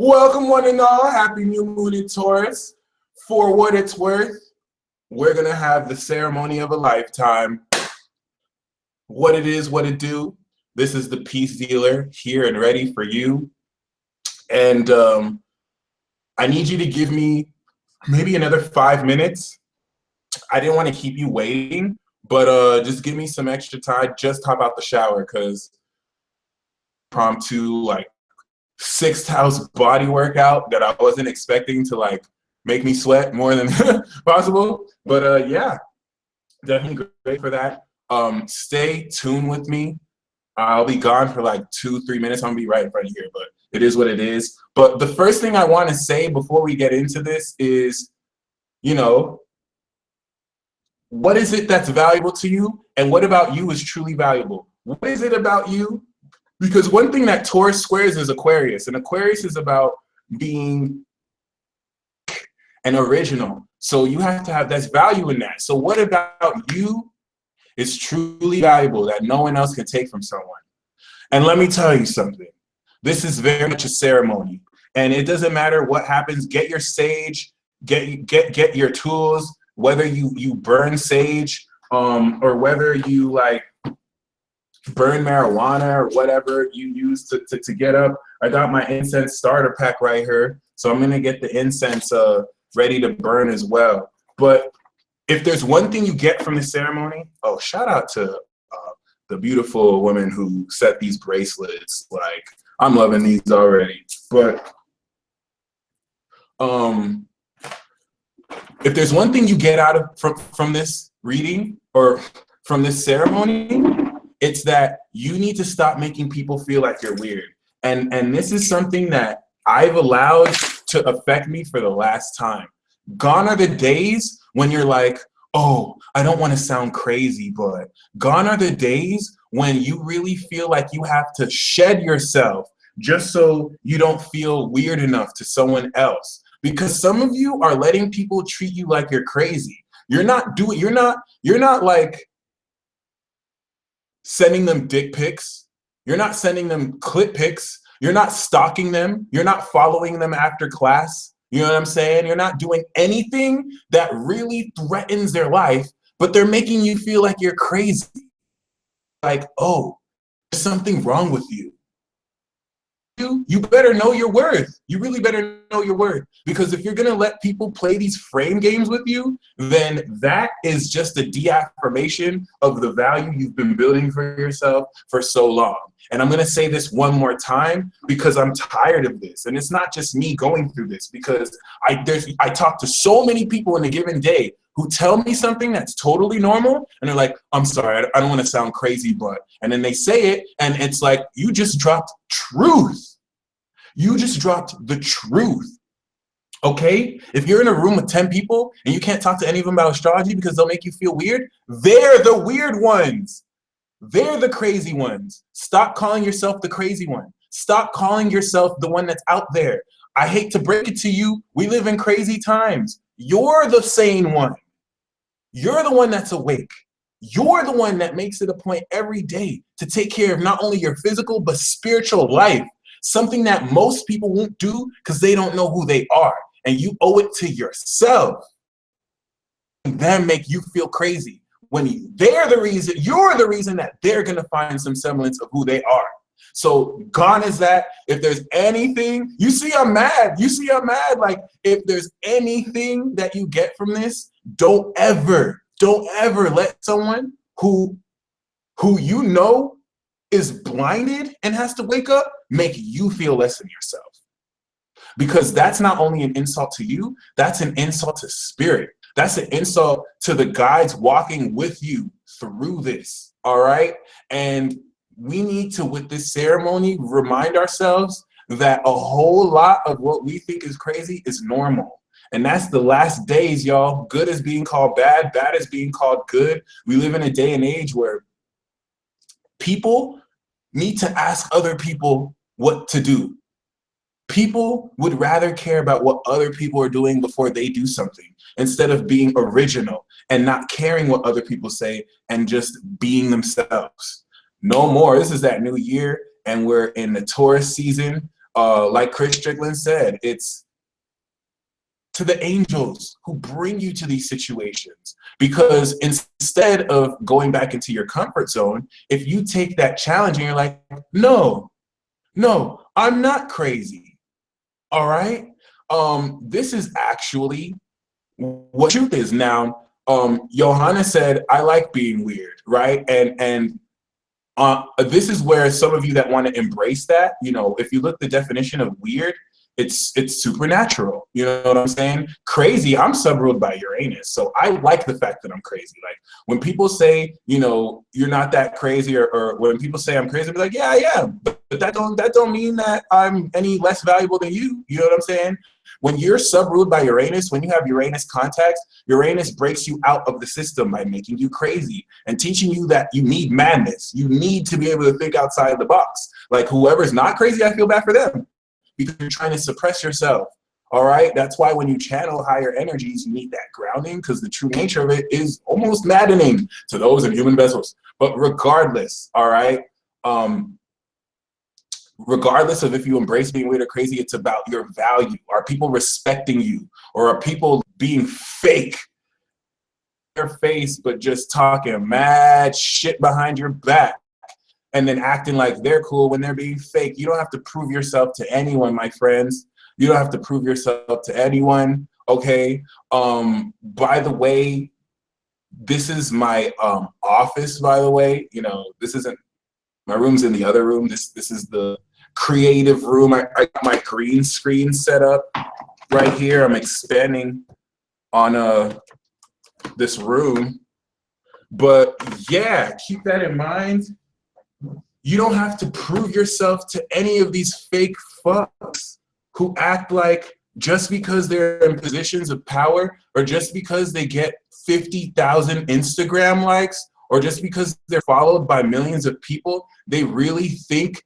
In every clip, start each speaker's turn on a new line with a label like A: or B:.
A: Welcome, one and all. Happy new moon in Taurus. For what it's worth, we're going to have the ceremony of a lifetime. What it is, what it do. This is the peace dealer here and ready for you. And I need you to give me maybe another 5 minutes. I didn't want to keep you waiting, but just give me some extra time. Just hop out the shower because impromptu, like, 6 hours body workout that I wasn't expecting to like make me sweat more than possible. But yeah, definitely great for that. Stay tuned with me. I'll be gone for like 2-3 minutes. I'm gonna be right in front of here, but it is what it is. But the first thing I want to say before we get into this is, you know, what is it that's valuable to you, and what about you is truly valuable? What is it about you? Because one thing that Taurus squares is Aquarius, and Aquarius is about being an original. So you have to have, that's value in that. So what about you is truly valuable that no one else can take from someone? And let me tell you something. This is very much a ceremony, and it doesn't matter what happens. Get your sage, get your tools, whether you burn sage, or whether you like burn marijuana or whatever you use to get up. I got my incense starter pack right here, so I'm gonna get the incense ready to burn as well. But if there's one thing you get from the ceremony, oh, shout out to the beautiful woman who set these bracelets. Like, I'm loving these already. But if there's one thing you get out of from this reading or from this ceremony, it's that you need to stop making people feel like you're weird. And this is something that I've allowed to affect me for the last time. Gone are the days when you're like, oh, I don't want to sound crazy, but gone are the days when you really feel like you have to shed yourself just so you don't feel weird enough to someone else. Because some of you are letting people treat you like you're crazy. You're not like sending them dick pics. You're not sending them clip pics. You're not stalking them. You're not following them after class. You know what I'm saying? You're not doing anything that really threatens their life, but they're making you feel like you're crazy. Like, oh, there's something wrong with you. You better know your worth. You really better know your worth. Because if you're going to let people play these frame games with you, then that is just a deaffirmation of the value you've been building for yourself for so long. And I'm going to say this one more time because I'm tired of this. And it's not just me going through this, because I talk to so many people in a given day who tell me something that's totally normal, and they're like, I'm sorry, I don't want to sound crazy, but, and then they say it, and it's like, you just dropped truth. You just dropped the truth, okay? If you're in a room with 10 people and you can't talk to any of them about astrology because they'll make you feel weird, they're the weird ones. They're the crazy ones. Stop calling yourself the crazy one. Stop calling yourself the one that's out there. I hate to break it to you, we live in crazy times. You're the sane one. You're the one that's awake. You're the one that makes it a point every day to take care of not only your physical, but spiritual life. Something that most people won't do because they don't know who they are. And you owe it to yourself. Them make you feel crazy when they're the reason, you're the reason that they're going to find some semblance of who they are. So gone is that. If there's anything, you see I'm mad. You see I'm mad. Like, if there's anything that you get from this, don't ever let someone who you know is blinded and has to wake up make you feel less than yourself. Because that's not only an insult to you, that's an insult to spirit. That's an insult to the guides walking with you through this, all right? And we need to, with this ceremony, remind ourselves that a whole lot of what we think is crazy is normal. And that's the last days, y'all. Good is being called bad, bad is being called good. We live in a day and age where people need to ask other people what to do. People would rather care about what other people are doing before they do something, instead of being original and not caring what other people say and just being themselves. No more. This is that new year, and we're in the Taurus season. Like Chris Strickland said, it's to the angels who bring you to these situations. Because instead of going back into your comfort zone, if you take that challenge and you're like, no, I'm not crazy. All right. This is actually what truth is. Now, Johanna said, I like being weird, right? And this is where some of you that want to embrace that, you know, if you look the definition of weird, it's supernatural. You know what I'm saying? Crazy, I'm subruled by Uranus. So I like the fact that I'm crazy. Like when people say, you know, you're not that crazy, or when people say I'm crazy, I'm like, yeah, I am. But that don't mean that I'm any less valuable than you. You know what I'm saying? When you're subruled by Uranus, when you have Uranus contacts, Uranus breaks you out of the system by making you crazy and teaching you that you need madness. You need to be able to think outside the box. Like whoever's not crazy, I feel bad for them because you're trying to suppress yourself. All right. That's why when you channel higher energies, you need that grounding, because the true nature of it is almost maddening to those in human vessels. But regardless, all right, regardless of if you embrace being weird or crazy, it's about your value. Are people respecting you, or are people being fake in your face but just talking mad shit behind your back and then acting like they're cool when they're being fake? You don't have to prove yourself to anyone, my friends. You don't have to prove yourself to anyone, okay? By the way, this is my office, by the way. You know, this isn't, my room's in the other room. This is the creative room. I got my green screen set up right here. I'm expanding on this room. But yeah, keep that in mind. You don't have to prove yourself to any of these fake fucks who act like just because they're in positions of power, or just because they get 50,000 Instagram likes, or just because they're followed by millions of people, they really think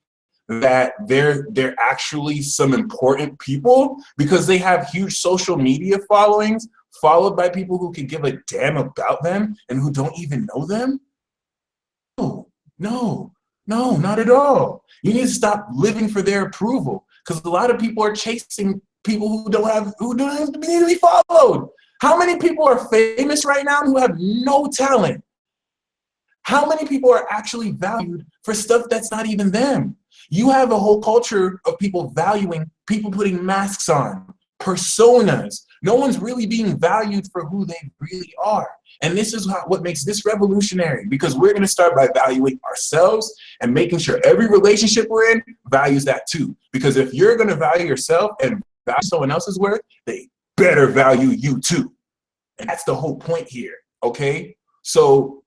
A: that they're actually some important people because they have huge social media followings, followed by people who can give a damn about them and who don't even know them. No, not at all. You need to stop living for their approval, because a lot of people are chasing people who don't have to be followed. How many people are famous right now who have no talent? How many people are actually valued for stuff that's not even them? You have a whole culture of people valuing people putting masks on, personas. No one's really being valued for who they really are. And this is what makes this revolutionary, because we're going to start by valuing ourselves and making sure every relationship we're in values that too. Because if you're going to value yourself and value someone else's worth, they better value you too. And that's the whole point here, okay? So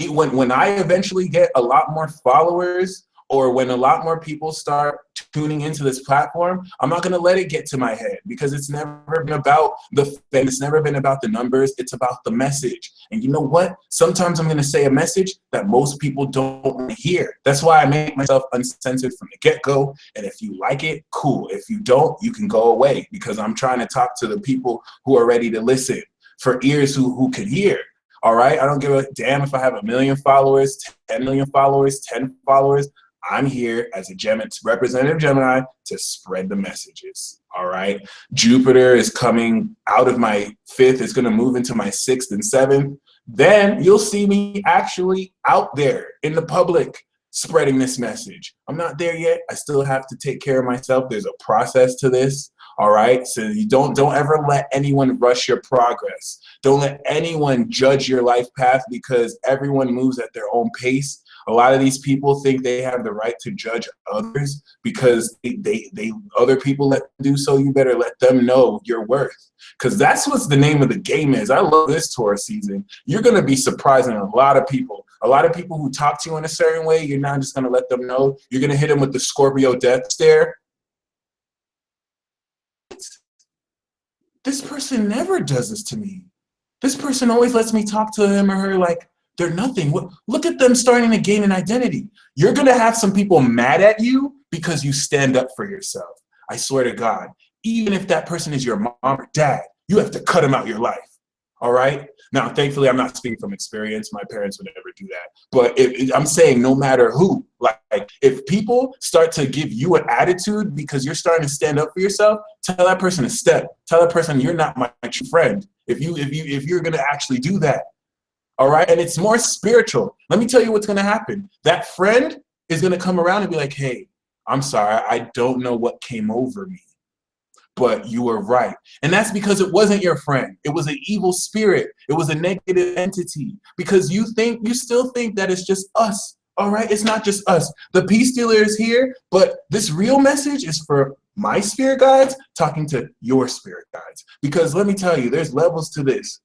A: when I eventually get a lot more followers, or when a lot more people start tuning into this platform, I'm not gonna let it get to my head, because it's never been about the fame, it's never been about the numbers, it's about the message. And you know what? Sometimes I'm gonna say a message that most people don't want to hear. That's why I make myself uncensored from the get-go. And if you like it, cool. If you don't, you can go away, because I'm trying to talk to the people who are ready to listen, for ears who can hear. All right, I don't give a damn if I have 1 million followers, 10 million followers, 10 followers. I'm here as a representative Gemini to spread the messages. All right, Jupiter is coming out of my 5th. It's going to move into my 6th and 7th. Then you'll see me actually out there in the public spreading this message. I'm not there yet. I still have to take care of myself. There's a process to this. All right, so you don't ever let anyone rush your progress. Don't let anyone judge your life path, because everyone moves at their own pace. A lot of these people think they have the right to judge others because other people let them do so. You better let them know your worth, because that's what the name of the game is. I love this Taurus season. You're going to be surprising a lot of people. A lot of people who talk to you in a certain way, you're not just going to let them know. You're going to hit them with the Scorpio death stare. This person never does this to me. This person always lets me talk to him or her like they're nothing. Look at them starting to gain an identity. You're going to have some people mad at you because you stand up for yourself. I swear to God, even if that person is your mom or dad, you have to cut them out your life. All right? Now, thankfully, I'm not speaking from experience. My parents would never do that. But I'm saying no matter who, Like if people start to give you an attitude because you're starting to stand up for yourself, tell that person to step. Tell that person you're not my true friend. If you're gonna actually do that. All right. And it's more spiritual. Let me tell you what's gonna happen. That friend is gonna come around and be like, hey, I'm sorry, I don't know what came over me, but you were right. And that's because it wasn't your friend. It was an evil spirit. It was a negative entity, because you still think that it's just us. All right. It's not just us. The peace dealer is here, but this real message is for my spirit guides talking to your spirit guides. Because let me tell you, there's levels to this.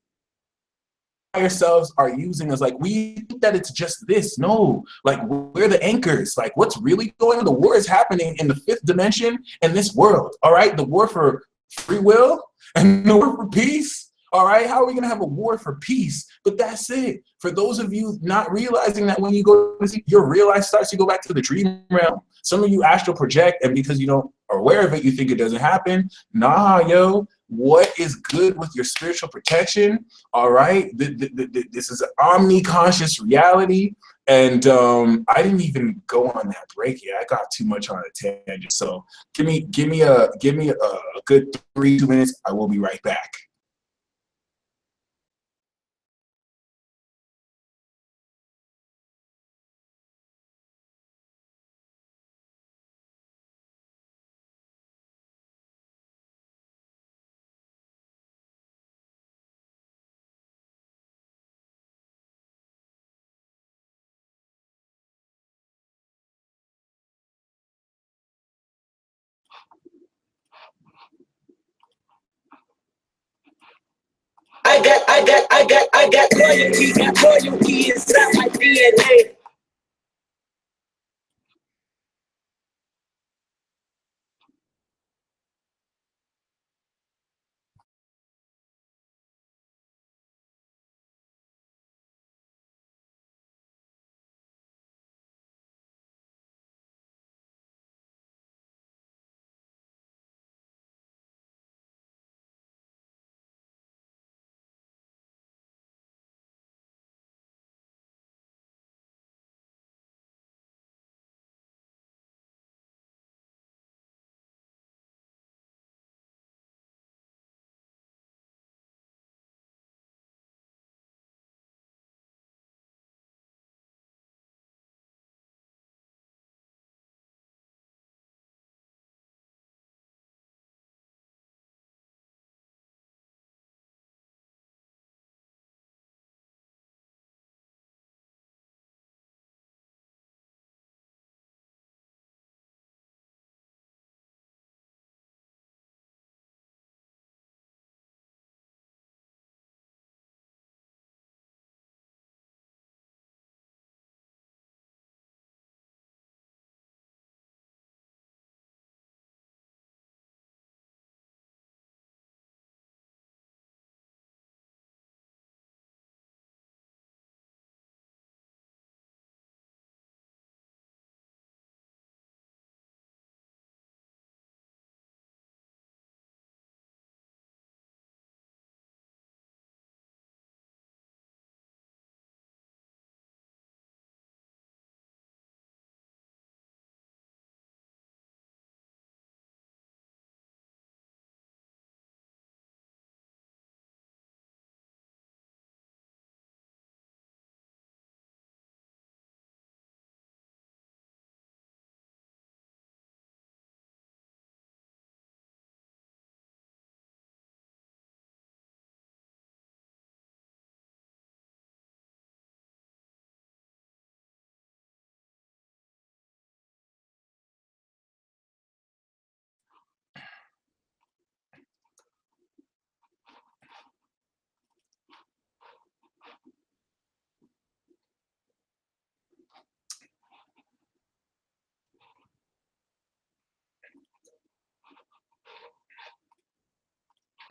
A: Ourselves are using us like we think that it's just this. No, like we're the anchors. Like what's really going on? The war is happening in the fifth dimension in this world. All right, the war for free will and the war for peace. All right, how are we gonna have a war for peace? But that's it. For those of you not realizing that when you go to sleep, your real life starts to go back to the dream realm. Some of you astral project, and because you don't are aware of it, you think it doesn't happen. Nah, yo. What is good with your spiritual protection? All right, this is an omni-conscious reality, and I didn't even go on that break yet. I got too much on a tangent. So give me a good 2 minutes. I will be right back. I got loyalty inside my DNA.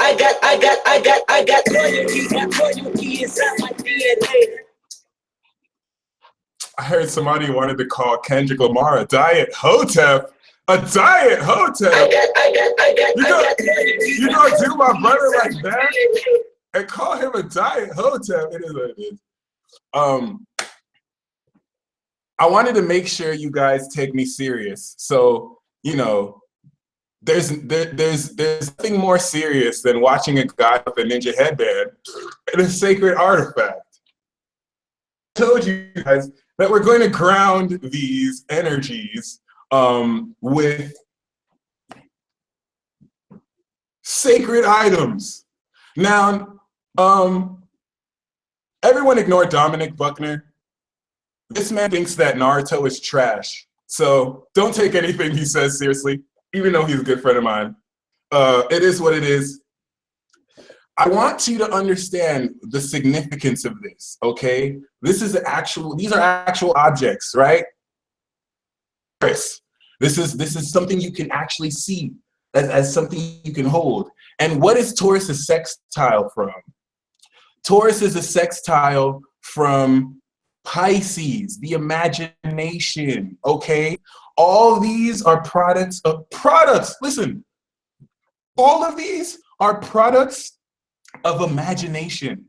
A: I got loyalty inside my DNA. I heard somebody wanted to call Kendrick Lamar a Diet Hotep. A Diet Hotep. You gonna do my brother like that and call him a Diet Hotep? It is what it is. I wanted to make sure you guys take me serious. So, you know, there's nothing more serious than watching a guy with a ninja headband and a sacred artifact. I told you guys that we're going to ground these energies with sacred items. Now, everyone ignore Dominic Buckner. This man thinks that Naruto is trash. So don't take anything he says seriously, even though he's a good friend of mine. It is what it is. I want you to understand the significance of this, okay? These are actual objects, right? This is something you can actually see as something you can hold. And what is Taurus a sextile from? Taurus is a sextile from Pisces, the imagination, okay? All these are products. Listen, all of these are products of imagination.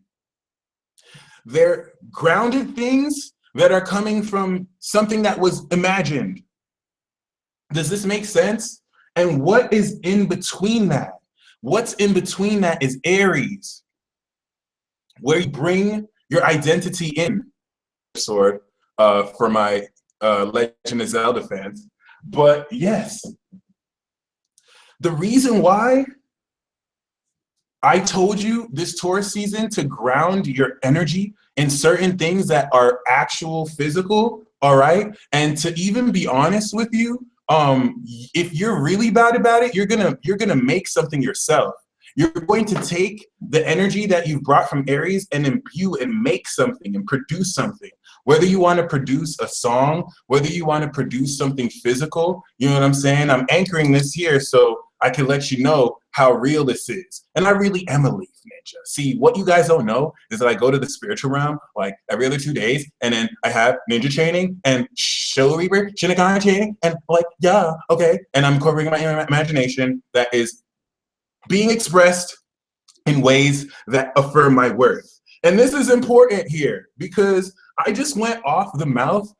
A: They're grounded things that are coming from something that was imagined. Does this make sense? And what is in between that? What's in between that is Aries, where you bring your identity in. Sword for my Legend of Zelda fans. But yes, the reason why I told you this Taurus season to ground your energy in certain things that are actual physical, all right? And to even be honest with you, if you're really bad about it, you're gonna make something yourself. You're going to take the energy that you've brought from Aries and imbue and make something and produce something. Whether you want to produce a song, whether you want to produce something physical, you know what I'm saying? I'm anchoring this here so I can let you know how real this is. And I really am a leaf ninja. See, what you guys don't know is that I go to the spiritual realm like every other 2 days, and then I have ninja training and Show Reaper, Shinigami training, and like, yeah, okay. And I'm incorporating my imagination that is being expressed in ways that affirm my worth. And this is important here because I just went off the mouth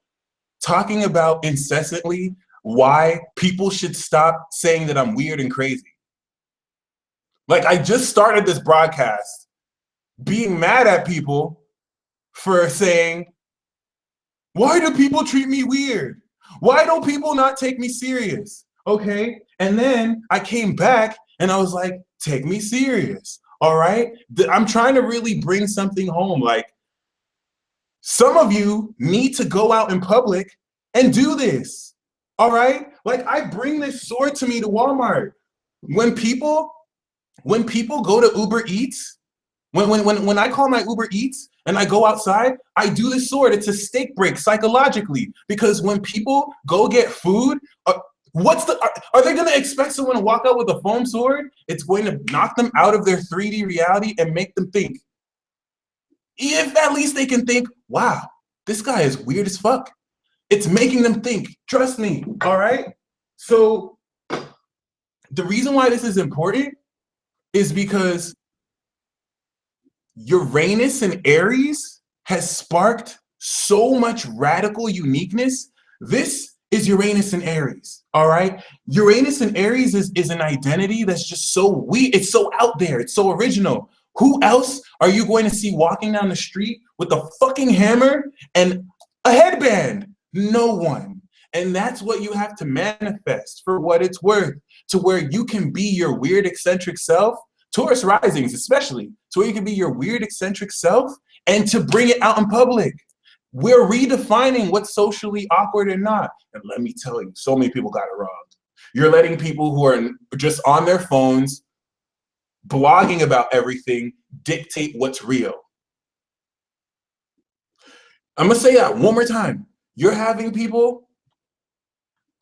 A: talking about incessantly why people should stop saying that I'm weird and crazy. Like, I just started this broadcast being mad at people for saying, why do people treat me weird? Why don't people not take me serious? Okay, and then I came back and I was like, take me serious, all right? I'm trying to really bring something home. Like, some of you need to go out in public and do this, all right? Like, I bring this sword to me to Walmart. When people go to Uber Eats, when I call my Uber Eats and I go outside, I do this sword. It's a stake break psychologically, because when people go get food, are they gonna expect someone to walk out with a foam sword? It's going to knock them out of their 3D reality and make them think. If at least they can think, wow, this guy is weird as fuck. It's making them think, trust me, all right? So the reason why this is important is because Uranus and Aries has sparked so much radical uniqueness. This is Uranus and Aries, all right? Uranus and Aries is an identity that's just so weird. It's so out there. It's so original. Who else are you going to see walking down the street with a fucking hammer and a headband? No one. And that's what you have to manifest for what it's worth, to where you can be your weird, eccentric self, Taurus risings especially, to where you can be your weird, eccentric self and to bring it out in public. We're redefining what's socially awkward and not. And let me tell you, so many people got it wrong. You're letting people who are just on their phones, blogging about everything, dictate what's real. I'm gonna say that one more time. You're having people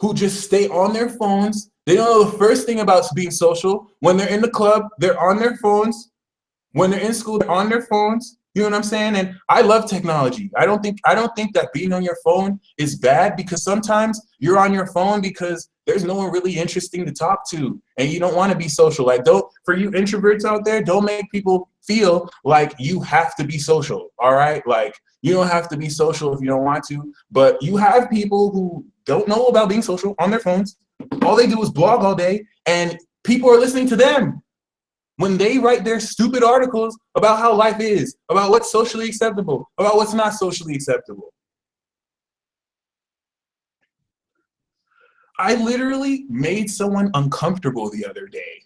A: who just stay on their phones. They don't know the first thing about being social. When they're in the club, they're on their phones. When they're in school, they're on their phones. You know what I'm saying? And I love technology. I don't think that being on your phone is bad, because sometimes you're on your phone because there's no one really interesting to talk to, and you don't want to be social. Like, for you introverts out there, don't make people feel like you have to be social. All right? Like, you don't have to be social if you don't want to, but you have people who don't know about being social on their phones. All they do is blog all day, and people are listening to them when they write their stupid articles about how life is, about what's socially acceptable, about what's not socially acceptable. I literally made someone uncomfortable the other day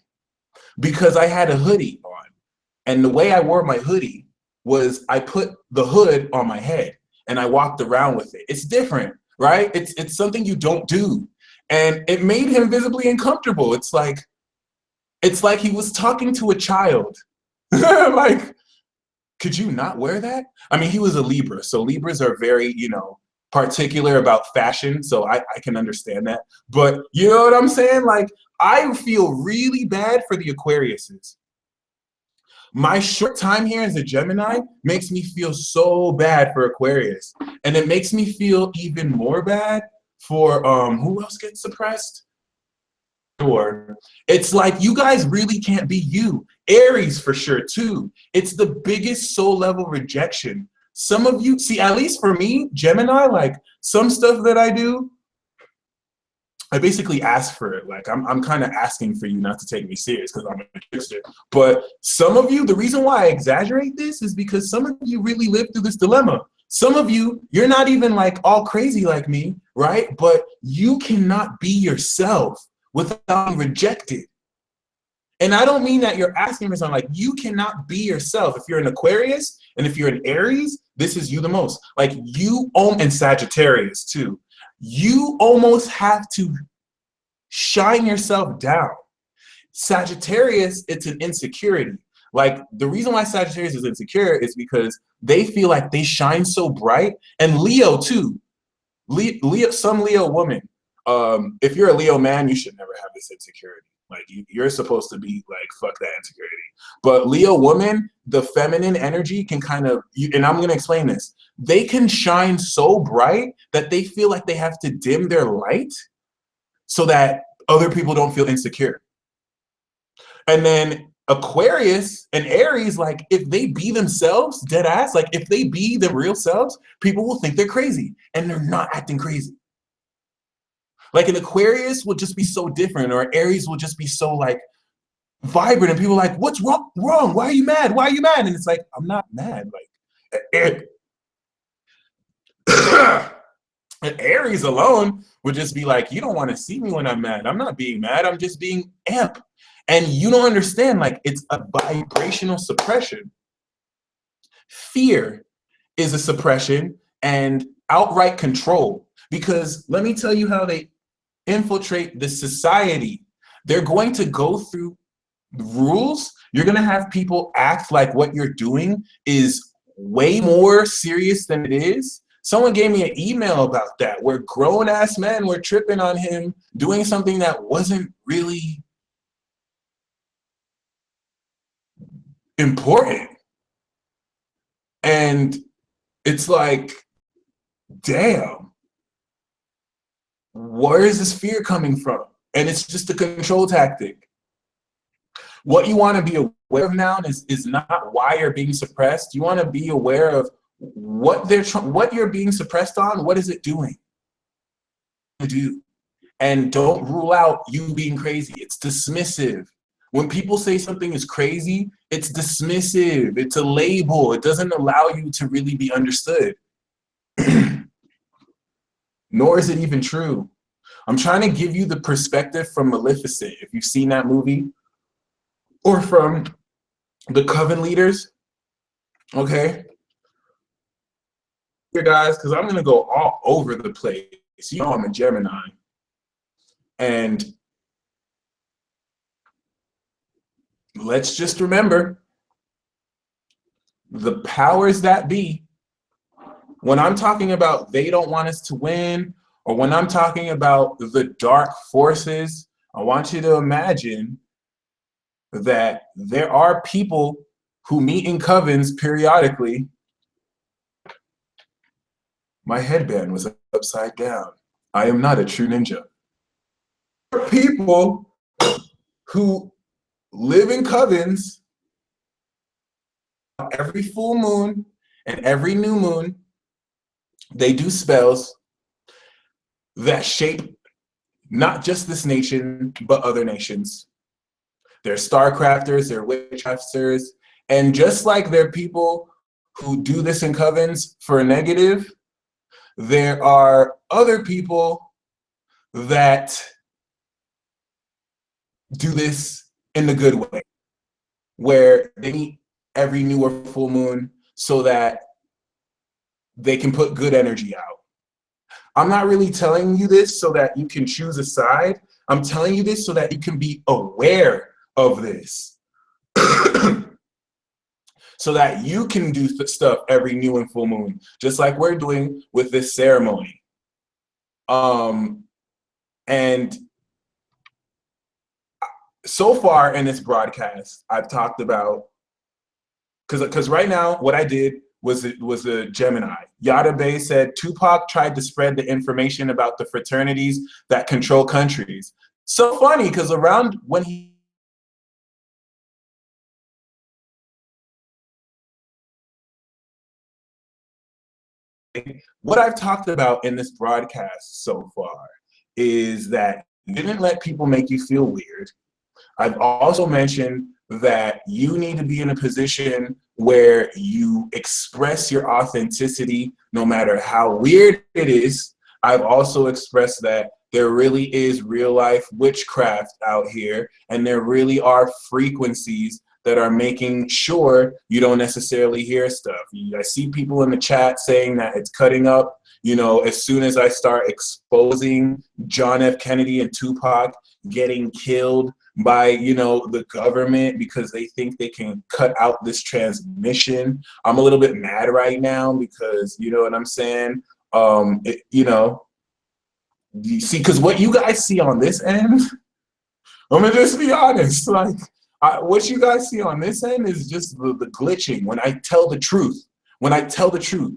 A: because I had a hoodie on. And the way I wore my hoodie was I put the hood on my head and I walked around with it. It's different, right? It's something you don't do. And it made him visibly uncomfortable. It's like he was talking to a child. Like, could you not wear that? I mean, he was a Libra, so Libras are very, particular about fashion, so I can understand that. But you know what I'm saying? Like, I feel really bad for the Aquariuses. My short time here as a Gemini makes me feel so bad for Aquarius. And it makes me feel even more bad for, who else gets suppressed? Sure. It's like, you guys really can't be you. Aries for sure too. It's the biggest soul level rejection. Some of you, see, at least for me, Gemini, like some stuff that I do, I basically ask for it. Like, I'm kind of asking for you not to take me serious because I'm a trickster. But some of you, the reason why I exaggerate this is because some of you really live through this dilemma. Some of you, you're not even like all crazy like me, right? But you cannot be yourself without being rejected. And I don't mean that you're asking for something. Like, you cannot be yourself. If you're an Aquarius and if you're an Aries, this is you the most. Like, you own, and Sagittarius too. You almost have to shine yourself down. Sagittarius, it's an insecurity. Like, the reason why Sagittarius is insecure is because they feel like they shine so bright. And Leo too. Leo, some Leo woman. If you're a Leo man, you should never have this insecurity. Like, you're supposed to be like, fuck that insecurity. But Leo woman, the feminine energy can kind of, and I'm gonna explain this. They can shine so bright that they feel like they have to dim their light so that other people don't feel insecure. And then Aquarius and Aries, like, if they be themselves, dead ass, like if they be their real selves, people will think they're crazy, and they're not acting crazy. Like, an Aquarius will just be so different, or Aries will just be so like vibrant, and people are like, what's wrong? Why are you mad? Why are you mad? And it's like, I'm not mad. Like, and Aries alone would just be like, you don't want to see me when I'm mad. I'm not being mad. I'm just being amp. And you don't understand, like, it's a vibrational suppression. Fear is a suppression, and outright control. Because let me tell you how they infiltrate the society. They're going to go through rules. You're going to have people act like what you're doing is way more serious than it is. Someone gave me an email about that, where grown-ass men were tripping on him doing something that wasn't really important. And it's like, damn, where is this fear coming from? And it's just a control tactic. What you want to be aware of now is not why you're being suppressed. You want to be aware of what you're being suppressed on. What is it doing? And don't rule out you being crazy. It's dismissive. When people say something is crazy, it's dismissive. It's a label. It doesn't allow you to really be understood. Nor is it even true. I'm trying to give you the perspective from Maleficent, if you've seen that movie, or from the Coven Leaders, okay? Here, guys, because I'm going to go all over the place. You know I'm a Gemini. And let's just remember, the powers that be, when I'm talking about they don't want us to win, or when I'm talking about the dark forces, I want you to imagine that there are people who meet in covens periodically. My headband was upside down. I am not a true ninja. People who live in covens every full moon and every new moon, they do spells that shape not just this nation, but other nations. They're starcrafters, they're witchcrafters, and just like there are people who do this in covens for a negative, there are other people that do this in the good way, where they meet every new or full moon so that they can put good energy out. I'm not really telling you this so that you can choose a side. I'm telling you this so that you can be aware of this. So that you can do stuff every new and full moon, just like we're doing with this ceremony. And so far in this broadcast, I've talked about, because right now what I did was a Gemini. Yada Bay said Tupac tried to spread the information about the fraternities that control countries. So funny, because around when he what I've talked about in this broadcast so far is that you didn't let people make you feel weird. I've also mentioned that you need to be in a position where you express your authenticity no matter how weird it is. I've also expressed that there really is real life witchcraft out here, and there really are frequencies that are making sure you don't necessarily hear stuff. I see people in the chat saying that it's cutting up. You know, as soon as I start exposing John F. Kennedy and Tupac getting killed by, you know, the government because they think they can cut out this transmission, I'm a little bit mad right now because, you know what I'm saying? You know, you see, because what you guys see on this end, I'm gonna just be honest, like, what you guys see on this end is just the glitching. When I tell the truth,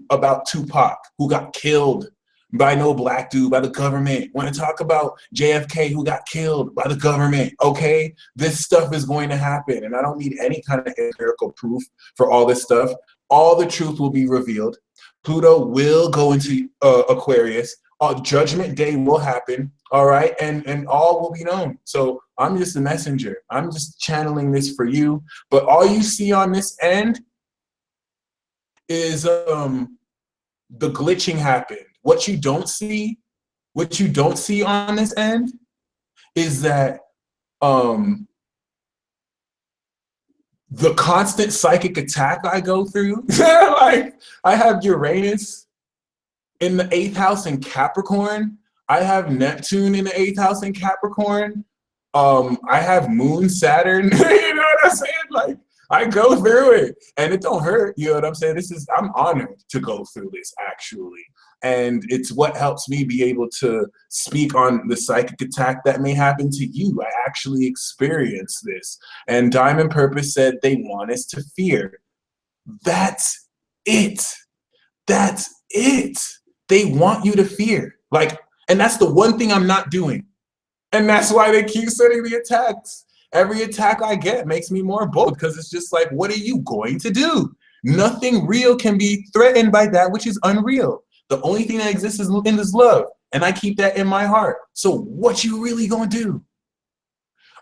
A: about Tupac, who got killed by no black dude, by the government. When I talk about JFK, who got killed by the government, okay? This stuff is going to happen, and I don't need any kind of empirical proof for all this stuff. All the truth will be revealed. Pluto will go into Aquarius. Judgment Day will happen, all right? And all will be known. So I'm just a messenger. I'm just channeling this for you. But all you see on this end is the glitching happened. What you don't see on this end is that the constant psychic attack I go through. Like, I have Uranus in the 8th house in Capricorn. I have Neptune in the 8th house in Capricorn. I have Moon, Saturn. You know what I'm saying? Like, I go through it and it don't hurt. You know what I'm saying? I'm honored to go through this, actually. And it's what helps me be able to speak on the psychic attack that may happen to you. I actually experienced this. And Diamond Purpose said they want us to fear. That's it. That's it. They want you to fear. Like, and that's the one thing I'm not doing. And that's why they keep sending the attacks. Every attack I get makes me more bold, because it's just like, what are you going to do? Nothing real can be threatened by that which is unreal. The only thing that exists is in this love, and I keep that in my heart. So what you really gonna do?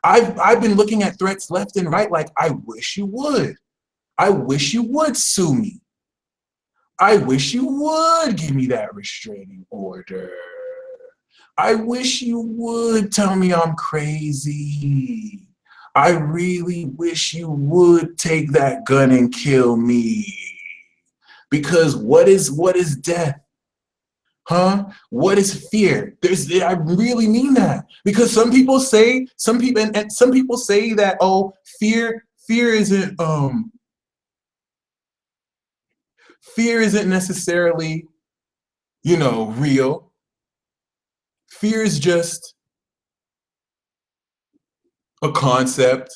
A: I've been looking at threats left and right like, I wish you would. I wish you would sue me. I wish you would give me that restraining order. I wish you would tell me I'm crazy. I really wish you would take that gun and kill me. Because what is death? Huh? What is fear? I really mean that. Because some people say that, oh, fear isn't necessarily, you know, real. Fear is just a concept.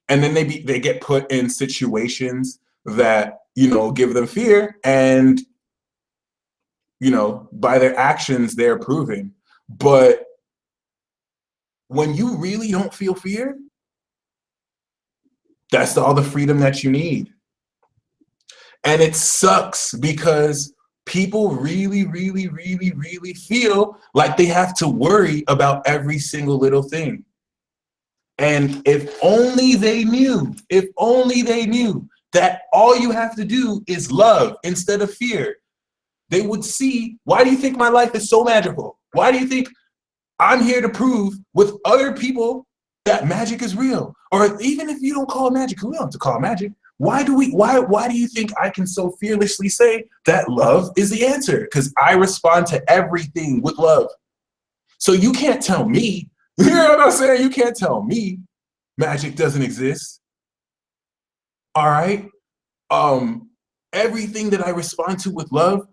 A: And then they get put in situations that, you know, give them fear, and, you know, by their actions, they're proven. But when you really don't feel fear, that's all the freedom that you need. And it sucks because people really, really, really, really feel like they have to worry about every single little thing. And if only they knew that all you have to do is love instead of fear, they would see, why do you think my life is so magical? Why do you think I'm here to prove with other people that magic is real? Or even if you don't call it magic, we don't have to call it magic. Why do you think I can so fearlessly say that love is the answer? Because I respond to everything with love. So you can't tell me, you know what I'm saying? You can't tell me magic doesn't exist. All right. Everything that I respond to with love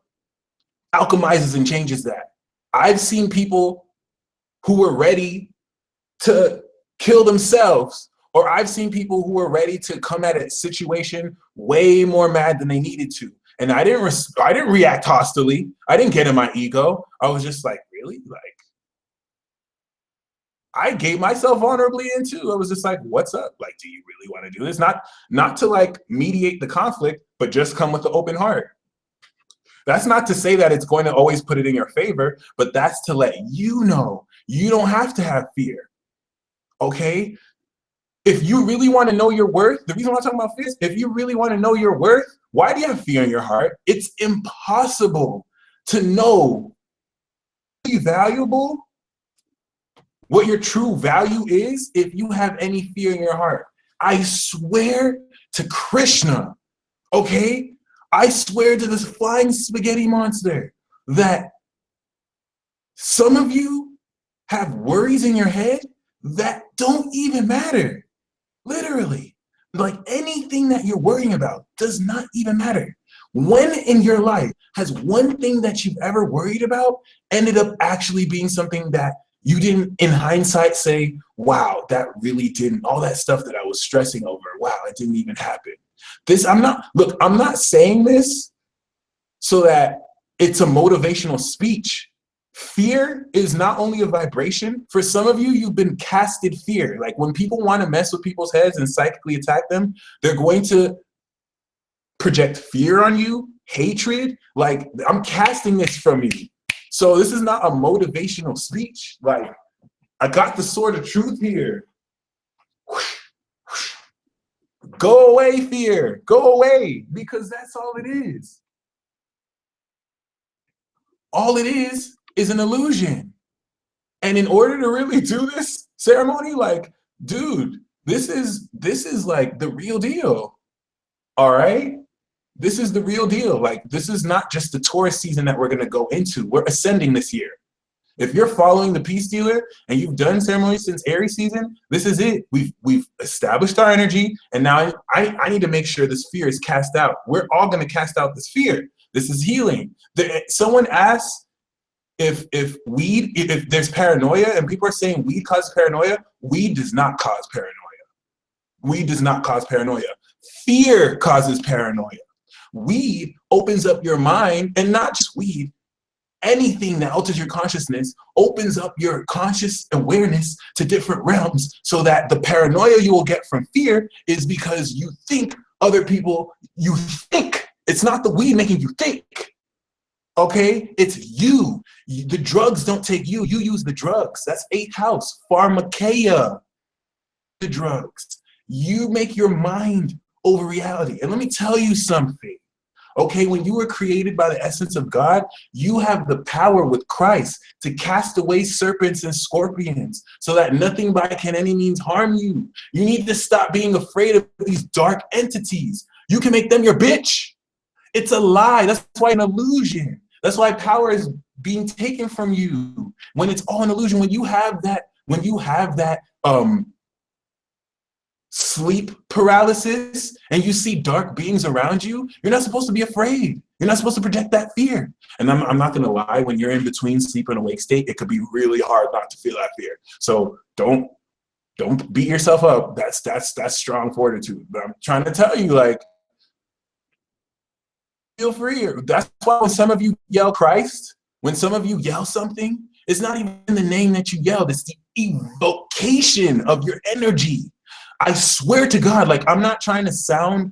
A: alchemizes and changes that. I've seen people who were ready to kill themselves, or I've seen people who were ready to come at a situation way more mad than they needed to. And I didn't react hostily. I didn't get in my ego. I was just like, really? Like, I gave myself vulnerably into. I was just like, what's up? Like, do you really want to do this? Not to like mediate the conflict, but just come with an open heart. That's not to say that it's going to always put it in your favor, but that's to let you know you don't have to have fear. Okay? If you really want to know your worth, the reason why I'm talking about fear is, if you really want to know your worth, why do you have fear in your heart? It's impossible to know you're valuable, what your true value is, if you have any fear in your heart. I swear to Krishna, okay? I swear to this flying spaghetti monster that some of you have worries in your head that don't even matter. Literally. Like, anything that you're worrying about does not even matter. When in your life has one thing that you've ever worried about ended up actually being something that you didn't, in hindsight, say, wow, that really didn't, all that stuff that I was stressing over, wow, it didn't even happen. I'm not saying this so that it's a motivational speech. Fear is not only a vibration. For some of you, you've been casted fear. Like, when people want to mess with people's heads and psychically attack them, they're going to project fear on you, hatred. Like, I'm casting this from you. So this is not a motivational speech. Like, I got the sword of truth here. Go away, fear. Go away, because that's all it is. All it is an illusion. And in order to really do this ceremony, like, dude, this is like the real deal. All right? This is the real deal. Like, this is not just the Taurus season that we're going to go into. We're ascending this year. If you're following the Peace Dealer and you've done ceremonies since Aries season, this is it. We've established our energy, and now I need to make sure this fear is cast out. We're all going to cast out this fear. This is healing. Someone asked if there's paranoia, and people are saying weed causes paranoia. Weed does not cause paranoia. Weed does not cause paranoia. Fear causes paranoia. Weed opens up your mind, and not just weed. Anything that alters your consciousness opens up your conscious awareness to different realms, so that the paranoia you will get from fear is because you think other people, you think. It's not the weed making you think, okay? It's you. The drugs don't take you. You use the drugs. That's 8th house, pharmakeia, the drugs. You make your mind over reality. And let me tell you something. Okay, when you were created by the essence of God, you have the power with Christ to cast away serpents and scorpions so that nothing by any means harm you. You need to stop being afraid of these dark entities. You can make them your bitch. It's a lie. That's why an illusion. That's why power is being taken from you. When it's all an illusion, when you have that sleep paralysis and you see dark beings around you, you're not supposed to be afraid. You're not supposed to project that fear. And I'm not going to lie, when you're in between sleep and awake state, it could be really hard not to feel that fear. So don't Don't beat yourself up. That's strong fortitude. But I'm trying to tell you, like, feel free. That's why when some of you yell Christ, when some of you yell something, it's not even the name that you yelled, it's the evocation of your energy. I swear to God, like, I'm not trying to sound,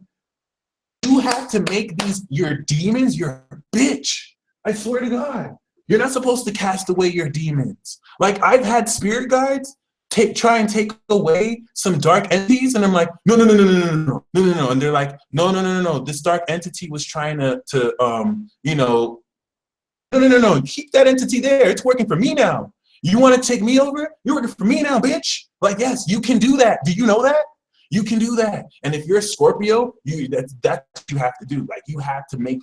A: you have to make these your demons your bitch. I swear to God. You're not supposed to cast away your demons. Like, I've had spirit guides try and take away some dark entities, and I'm like, no, no, no, no, no, no, no, no, no, no. And they're like, no, no, no, no, no. This dark entity was trying to you know, no, no, no, no. Keep that entity there. It's working for me now. You want to take me over? You're working for me now, bitch. Like, yes, you can do that. Do you know that? You can do that. And if you're a Scorpio, that's what you have to do. Like, you have to make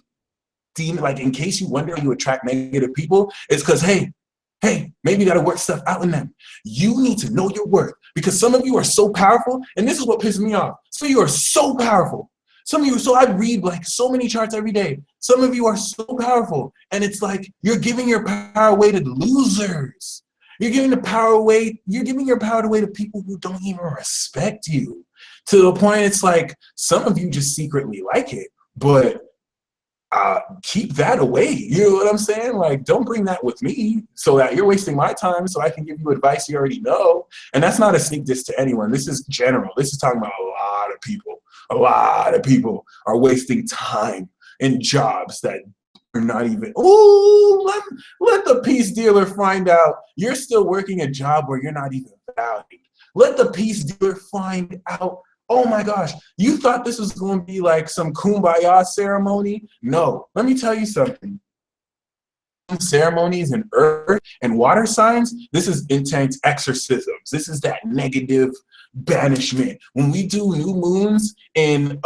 A: demon, like, in case you wonder you attract negative people, it's because, hey, maybe you got to work stuff out in them. You need to know your worth, because some of you are so powerful, and this is what pisses me off. Some of you are so powerful. Some of you, so I read like so many charts every day. Some of you are so powerful, and it's like you're giving your power away to losers. You're giving the power away. You're giving your power away to people who don't even respect you. To the point, it's like some of you just secretly like it, but keep that away. You know what I'm saying? Like, don't bring that with me so that you're wasting my time so I can give you advice you already know. And that's not a sneak diss to anyone. This is general. This is talking about a lot of people. A lot of people are wasting time in jobs that are not even, ooh, let the peace dealer find out you're still working a job where you're not even valued. Let the peace dealer find out, oh my gosh, you thought this was going to be like some kumbaya ceremony? No, let me tell you something. Ceremonies in earth and water signs, this is intense exorcisms. This is that negative banishment. When we do new moons in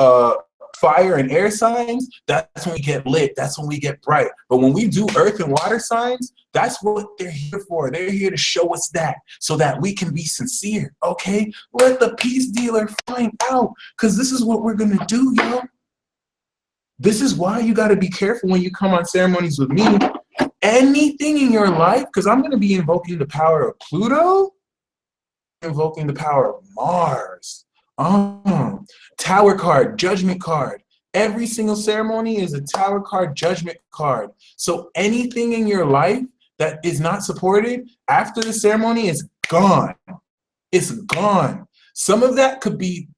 A: fire and air signs, that's when we get lit. That's when we get bright. But when we do earth and water signs, that's what they're here for. They're here to show us that so that we can be sincere, okay? Let the peace dealer find out, because this is what we're going to do, yo. This is why you got to be careful when you come on ceremonies with me. Anything in your life, because I'm going to be invoking the power of Pluto, invoking the power of Mars. Tower card, judgment card. Every single ceremony is a tower card, judgment card. So anything in your life that is not supported after the ceremony is gone. It's gone. Some of that could be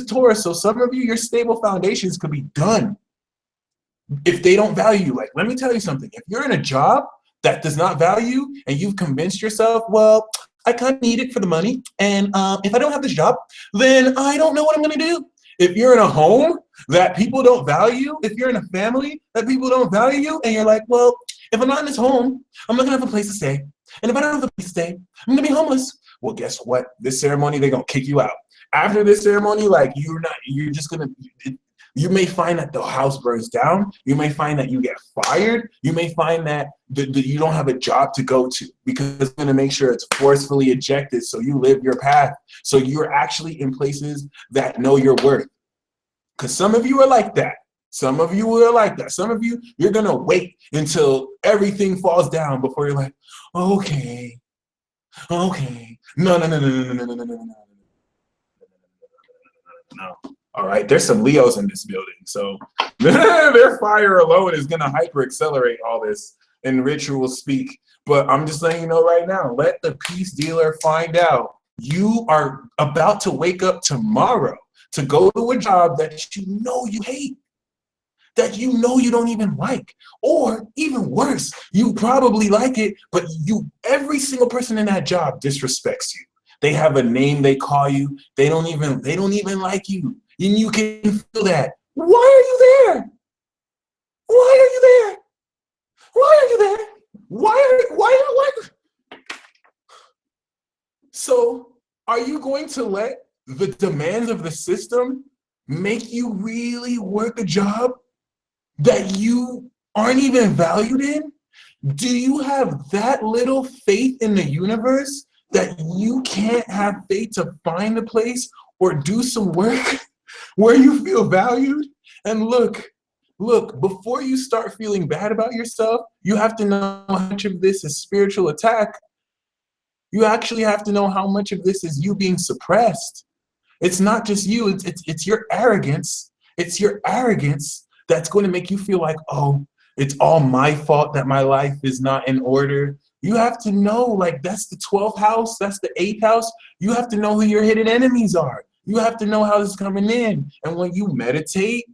A: Taurus. So some of you, your stable foundations could be done if they don't value you. Like, let me tell you something. If you're in a job that does not value and you've convinced yourself, well, I kind of need it for the money, and if I don't have this job, then I don't know what I'm going to do. If you're in a home that people don't value, if you're in a family that people don't value you, and you're like, well, if I'm not in this home, I'm not going to have a place to stay. And if I don't have a place to stay, I'm going to be homeless. Well, guess what? This ceremony, they're going to kick you out. After this ceremony, like, you're just going to, you may find that the house burns down. You may find that you get fired. You may find that you don't have a job to go to, because it's going to make sure it's forcefully ejected so you live your path. So you're actually in places that know your worth. Because some of you are like that. Some of you are like that. Some of you, you're going to wait until everything falls down before you're like, okay. No, no, no, no, no, no, no, no, no, no, no. No. All right, there's some Leos in this building, so their fire alone is gonna hyper accelerate all this in ritual speak. But I'm just letting you know right now, let the peace dealer find out. You are about to wake up tomorrow to go to a job that you know you hate, that you know you don't even like, or even worse, you probably like it, but every single person in that job disrespects you. They have a name they call you. They don't even like you. And you can feel that. Why are you there? Why are you there? Why are you there? Why? So are you going to let the demands of the system make you really work a job that you aren't even valued in? Do you have that little faith in the universe that you can't have faith to find a place or do some work where you feel valued? And look, before you start feeling bad about yourself, you have to know how much of this is spiritual attack. You actually have to know how much of this is you being suppressed. It's not just you, it's your arrogance. It's your arrogance that's going to make you feel like, oh, it's all my fault that my life is not in order. You have to know, like, that's the 12th house, that's the 8th house. You have to know who your hidden enemies are. You have to know how this is coming in. And when you meditate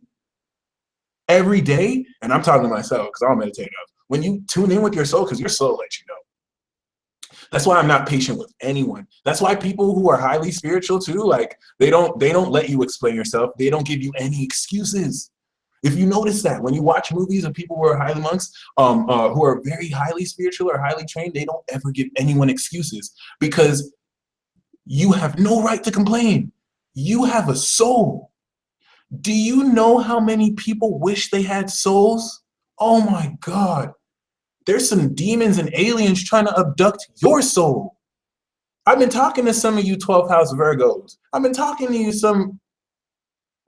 A: every day, and I'm talking to myself because I don't meditate enough, when you tune in with your soul, because your soul lets you know. That's why I'm not patient with anyone. That's why people who are highly spiritual too, like they don't let you explain yourself. They don't give you any excuses. If you notice that when you watch movies of people who are highly monks, who are very highly spiritual or highly trained, they don't ever give anyone excuses because you have no right to complain. You have a soul. Do you know how many people wish they had souls? Oh my God. There's some demons and aliens trying to abduct your soul. I've been talking to some of you 12th house Virgos. I've been talking to you some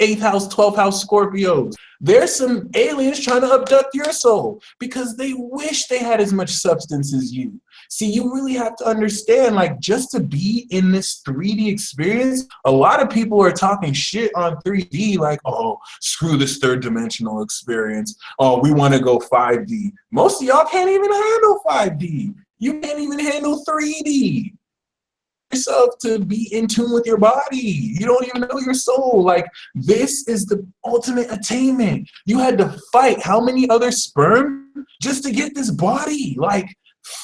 A: 8th house, 12th house Scorpios. There's some aliens trying to abduct your soul because they wish they had as much substance as you. See, you really have to understand, like, just to be in this 3D experience, a lot of people are talking shit on 3D, like, oh, screw this third dimensional experience. Oh, we want to go 5D. Most of y'all can't even handle 5D. You can't even handle 3D. Yourself to be in tune with your body. You don't even know your soul. Like, this is the ultimate attainment. You had to fight how many other sperm just to get this body? Like,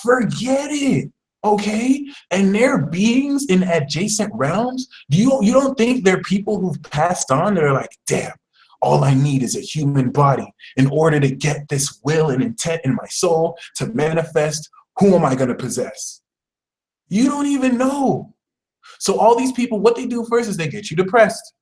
A: forget it. Okay? And they're beings in adjacent realms. You don't think they're people who've passed on? They're like, damn, all I need is a human body in order to get this will and intent in my soul to manifest. Who am I going to possess? You don't even know. So all these people, what they do first is they get you depressed.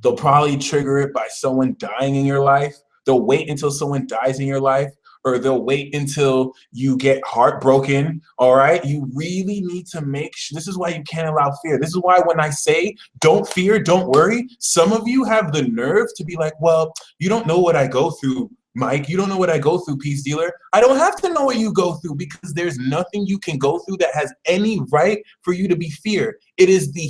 A: They'll probably trigger it by someone dying in your life. They'll wait until someone dies in your life, or they'll wait until you get heartbroken. All right. You really need to make sure. This is why you can't allow fear. This is why when I say don't fear, don't worry, some of you have the nerve to be like, well, you don't know what I go through, Mike. You don't know what I go through, Peace Dealer. I don't have to know what you go through because there's nothing you can go through that has any right for you to be feared. It is the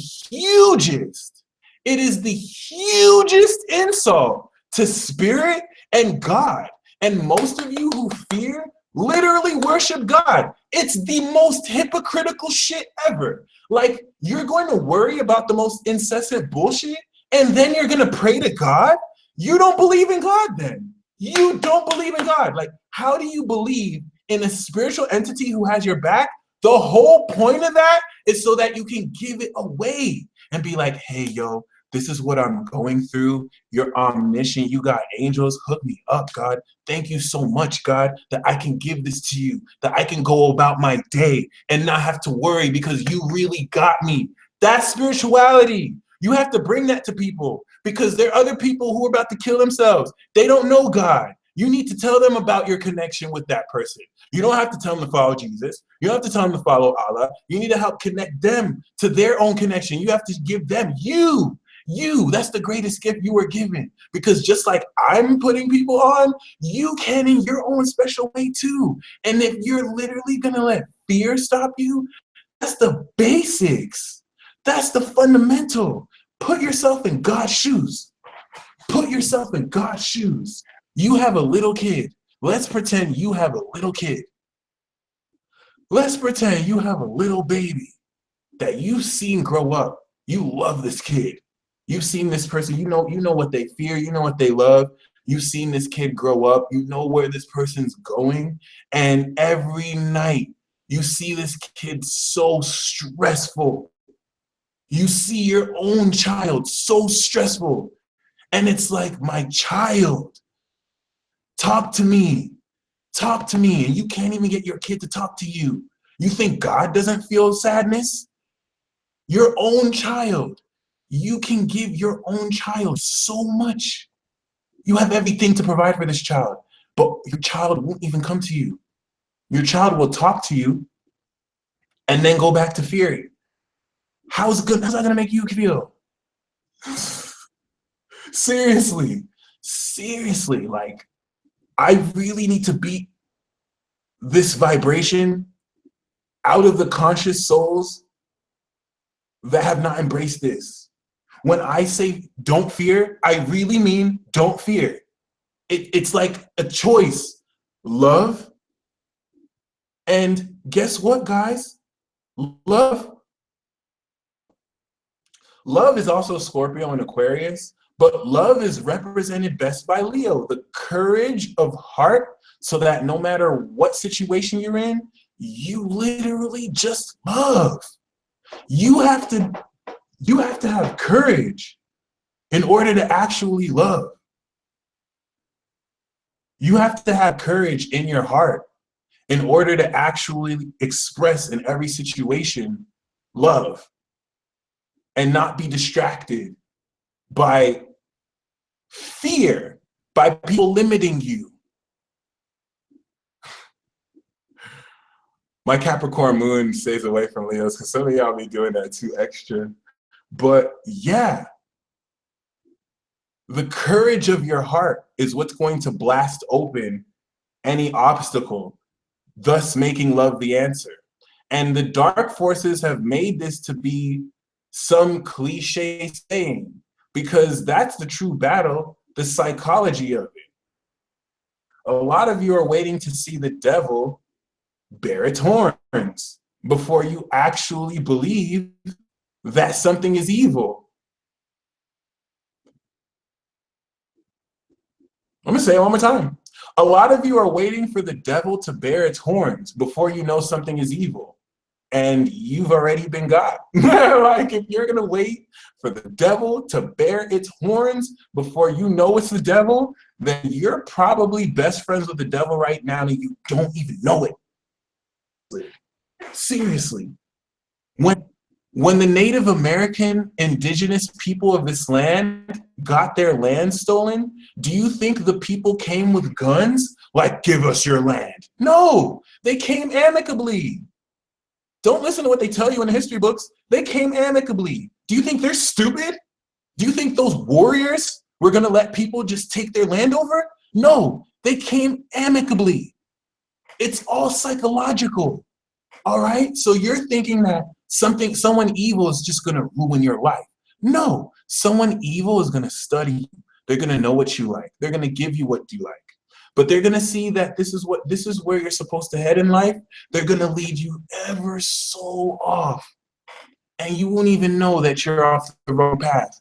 A: hugest insult to spirit and God. And most of you who fear literally worship God. It's the most hypocritical shit ever. Like, you're going to worry about the most incessant bullshit and then you're going to pray to God? You don't believe in God then. You don't believe in God. Like, how do you believe in a spiritual entity who has your back? The whole point of that is so that you can give it away and be like, hey, yo, this is what I'm going through. You're omniscient. You got angels. Hook me up, God. Thank you so much, God, that I can give this to you, that I can go about my day and not have to worry because you really got me. That's spirituality. You have to bring that to people because there are other people who are about to kill themselves. They don't know God. You need to tell them about your connection with that person. You don't have to tell them to follow Jesus. You don't have to tell them to follow Allah. You need to help connect them to their own connection. You have to give them you. That's the greatest gift you were given. Because just like I'm putting people on, you can in your own special way too. And if you're literally going to let fear stop you, that's the basics. That's the fundamental. Put yourself in God's shoes. Put yourself in God's shoes. You have a little kid. Let's pretend you have a little kid. Let's pretend you have a little baby that you've seen grow up. You love this kid. You've seen this person. You know what they fear. You know what they love. You've seen this kid grow up. You know where this person's going. And every night you see this kid so stressful. You see your own child so stressful. And it's like, my child, talk to me. Talk to me. And you can't even get your kid to talk to you. You think God doesn't feel sadness? Your own child. You can give your own child so much. You have everything to provide for this child, but your child won't even come to you. Your child will talk to you and then go back to fear. How's that gonna make you feel? Seriously, like, I really need to beat this vibration out of the conscious souls that have not embraced this. When I say don't fear, I really mean don't fear. It's like a choice. Love. And guess what, guys? Love is also Scorpio and Aquarius, but love is represented best by Leo, the courage of heart, so that no matter what situation you're in, you literally just love. You have to have courage in order to actually love. You have to have courage in your heart in order to actually express in every situation love and not be distracted by fear, by people limiting you. My Capricorn moon stays away from Leos because some of y'all be doing that too extra. But yeah, the courage of your heart is what's going to blast open any obstacle, thus making love the answer. And the dark forces have made this to be some cliche saying, because that's the true battle, the psychology of it. A lot of you are waiting to see the devil bare its horns before you actually believe that something is evil. I'm gonna say it one more time. A lot of you are waiting for the devil to bare its horns before you know something is evil. And you've already been got. Like, if you're gonna wait for the devil to bare its horns before you know it's the devil, then you're probably best friends with the devil right now and you don't even know it. Seriously. When the Native American indigenous people of this land got their land stolen, do you think the people came with guns? Like, give us your land. No, they came amicably. Don't listen to what they tell you in the history books. They came amicably. Do you think they're stupid? Do you think those warriors were gonna let people just take their land over? No, they came amicably. It's all psychological, all right? So you're thinking that someone evil is just gonna ruin your life. No, someone evil is gonna study you. They're gonna know what you like. They're gonna give you what you like. But they're gonna see that this is where you're supposed to head in life. They're gonna lead you ever so off. And you won't even know that you're off the wrong path.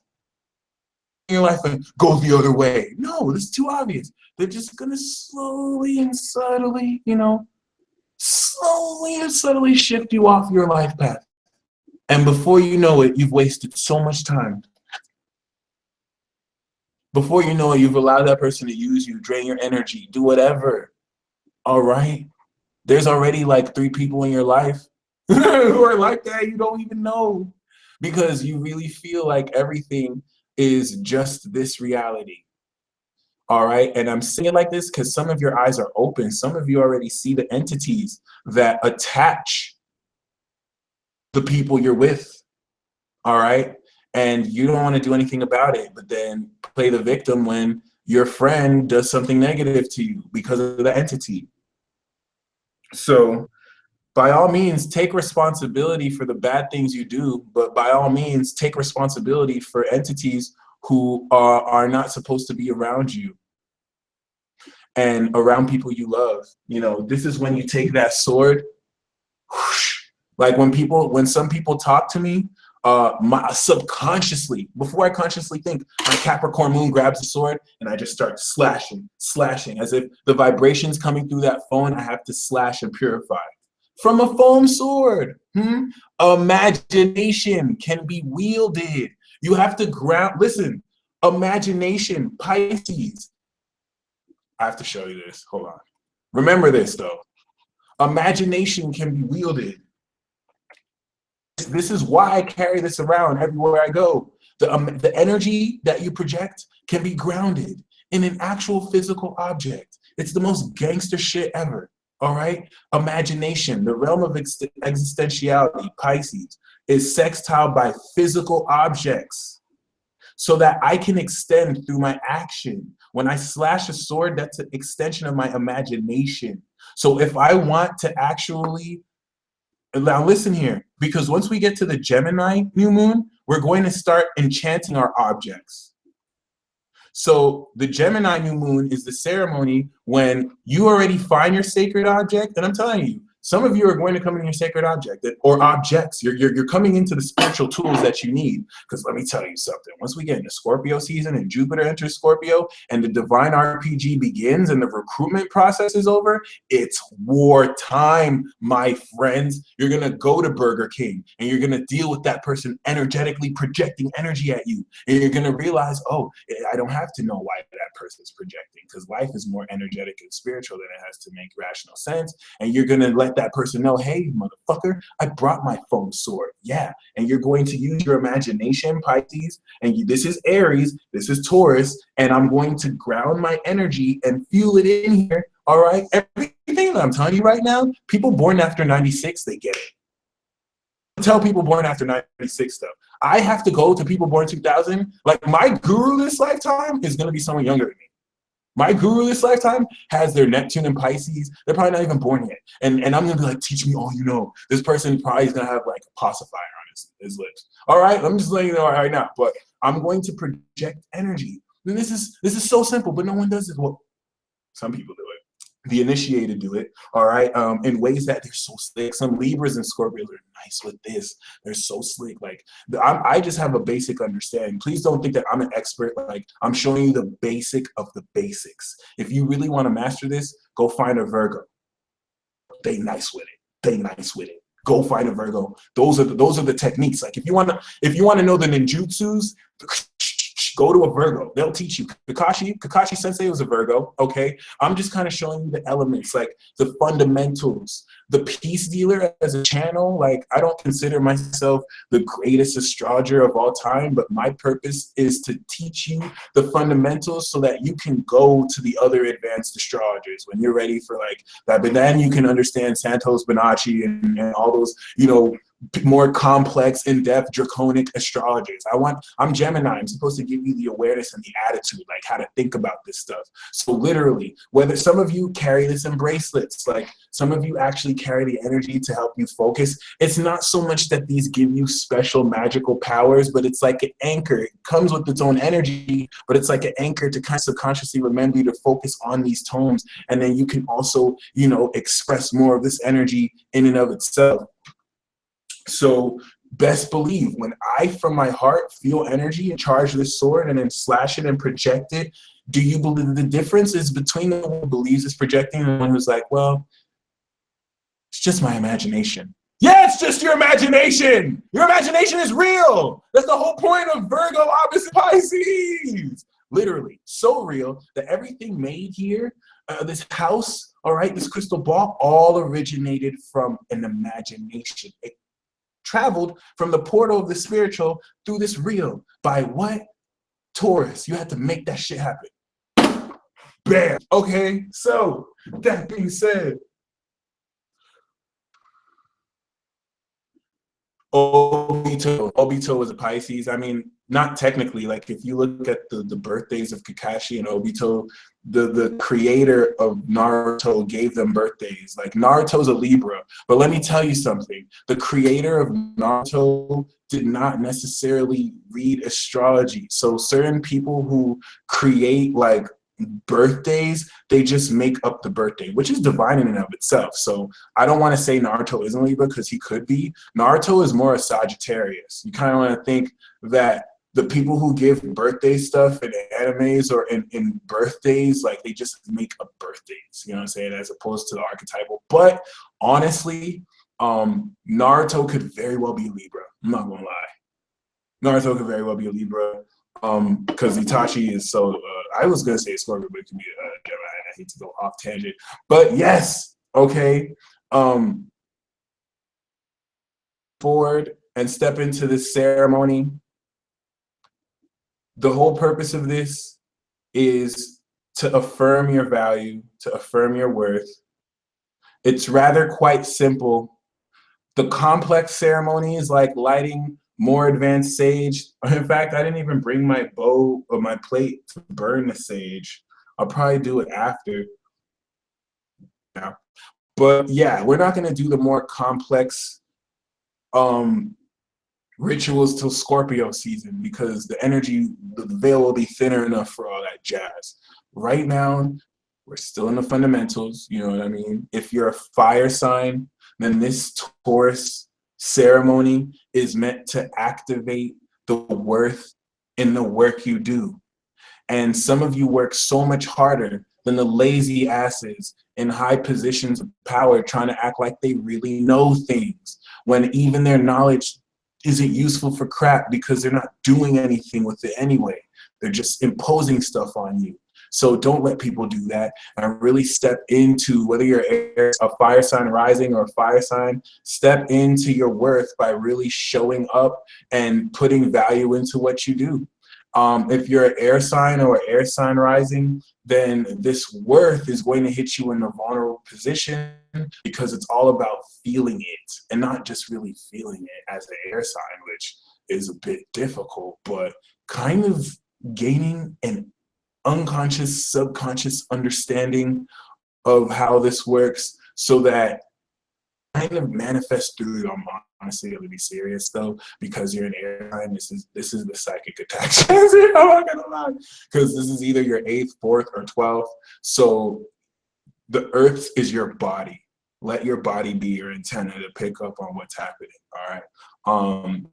A: Your life and go the other way. No, this is too obvious. They're just gonna slowly and subtly, slowly and subtly shift you off your life path. And before you know it, you've wasted so much time. Before you know it, you've allowed that person to use you, drain your energy, do whatever. All right? There's already like 3 people in your life who are like that. You don't even know, because you really feel like everything is just this reality. All right? And I'm saying it like this because some of your eyes are open. Some of you already see the entities that attach the people you're with. All right? And you don't want to do anything about it, but then play the victim when your friend does something negative to you because of the entity. So by all means, take responsibility for the bad things you do, but by all means, take responsibility for entities who are not supposed to be around you and around people you love. This is when you take that sword. Whoosh, like when some people talk to me, my subconsciously, before I consciously think, my Capricorn moon grabs the sword and I just start slashing, as if the vibrations coming through that phone, I have to slash and purify. From a foam sword. Imagination can be wielded. You have to ground, listen, imagination, Pisces. I have to show you this, hold on. Remember this though, imagination can be wielded. This is why I carry this around everywhere I go. The energy that you project can be grounded in an actual physical object. It's the most gangster shit ever, all right? Imagination, the realm of existentiality, Pisces, is sextile by physical objects so that I can extend through my action. When I slash a sword, that's an extension of my imagination. So if I want to actually Now listen here, because once we get to the Gemini new moon, we're going to start enchanting our objects. So the Gemini new moon is the ceremony when you already find your sacred object, and I'm telling you, some of you are going to come in your sacred object or objects. You're coming into the spiritual tools that you need. Because let me tell you something. Once we get into Scorpio season and Jupiter enters Scorpio and the divine RPG begins and the recruitment process is over, it's war time, my friends. You're going to go to Burger King and you're going to deal with that person energetically projecting energy at you. And you're going to realize, oh, I don't have to know why that person's projecting, because life is more energetic and spiritual than it has to make rational sense. And you're going to let that person know, hey, motherfucker, I brought my foam sword. Yeah. And you're going to use your imagination, Pisces, and this is Aries, this is Taurus, and I'm going to ground my energy and fuel it in here. All right. Everything that I'm telling you right now, people born after 96, they get it. Tell people born after 96 though. I have to go to people born 2000. Like my guru this lifetime is going to be someone younger than me. My guru this lifetime has their Neptune and Pisces. They're probably not even born yet. And I'm going to be like, teach me all you know. This person probably is going to have like a pacifier on his lips. All right, I'm just letting you know right now. But I'm going to project energy. And this is so simple, but no one does it. Well, some people do it. The initiated do it, all right, in ways that they're so slick. Some Libras and Scorpios are nice with this. They're so slick. Like, I just have a basic understanding. Please don't think that I'm an expert. Like, I'm showing you the basic of the basics. If you really want to master this, go find a Virgo. They nice with it. They nice with it. Go find a Virgo. Those are the techniques. Like, if you want to know the ninjutsus, go to a Virgo. They'll teach you. Kakashi Sensei was a Virgo, okay? I'm just kind of showing you the elements, like the fundamentals. The peace dealer as a channel, like I don't consider myself the greatest astrologer of all time, but my purpose is to teach you the fundamentals so that you can go to the other advanced astrologers when you're ready for like that. But then you can understand Santos Bonacci and all those, you know, more complex, in-depth, draconic astrologers. I'm Gemini. I'm supposed to give you the awareness and the attitude, like how to think about this stuff. So literally, whether some of you carry this in bracelets, like some of you actually carry the energy to help you focus. It's not so much that these give you special magical powers, but it's like an anchor. It comes with its own energy, but it's like an anchor to kind of subconsciously remember you to focus on these tones. And then you can also, you know, express more of this energy in and of itself. So best believe when I, from my heart, feel energy and charge this sword and then slash it and project it, do you believe the difference is between the one who believes it's projecting and the one who's like, well, it's just my imagination. Yeah, it's just your imagination. Your imagination is real. That's the whole point of Virgo opposite Pisces. Literally, so real that everything made here, this house, all right, this crystal ball, all originated from an imagination. It traveled from the portal of the spiritual through this real by what? Taurus. You had to make that shit happen. Bam. Okay, so that being said, Obito was a Pisces. I mean, not technically. Like if you look at the birthdays of Kakashi and Obito, the creator of Naruto gave them birthdays. Like Naruto's a Libra, but let me tell you something. The creator of Naruto did not necessarily read astrology. So certain people who create like birthdays, they just make up the birthday, which is divine in and of itself. So I don't want to say Naruto isn't Libra because he could be. Naruto is more a Sagittarius. You kind of want to think that the people who give birthday stuff in animes or in birthdays, like they just make up birthdays, you know what I'm saying, as opposed to the archetypal. But honestly, Naruto could very well be Libra. I'm not gonna lie. Naruto could very well be a Libra. Because Itachi is so, I was going to say Scorpio, but it could be Gemini. I hate to go off tangent. But yes, okay. Forward and step into this ceremony. The whole purpose of this is to affirm your value, to affirm your worth. It's rather quite simple. The complex ceremony is like lighting more advanced sage. In fact, I didn't even bring my bow or my plate to burn the sage. I'll probably do it after. Yeah. But yeah, we're not going to do the more complex rituals till Scorpio season, because the energy, the veil will be thinner enough for all that jazz. Right now, we're still in the fundamentals, you know what I mean? If you're a fire sign, then this Taurus ceremony is meant to activate the worth in the work you do. And some of you work so much harder than the lazy asses in high positions of power trying to act like they really know things, when even their knowledge isn't useful for crap because they're not doing anything with it anyway. They're just imposing stuff on you. So don't let people do that, and really step into, whether you're a fire sign rising or a fire sign, step into your worth by really showing up and putting value into what you do. If you're an air sign or an air sign rising, then this worth is going to hit you in a vulnerable position, because it's all about feeling it and not just really feeling it as an air sign, which is a bit difficult, but kind of gaining an unconscious, subconscious understanding of how this works, so that kind of manifest through it. I'm honestly going to be serious though, because you're an air sign. This is the psychic attack. I'm not gonna lie, because this is either your 8th, 4th, or 12th. So the earth is your body. Let your body be your antenna to pick up on what's happening. All right.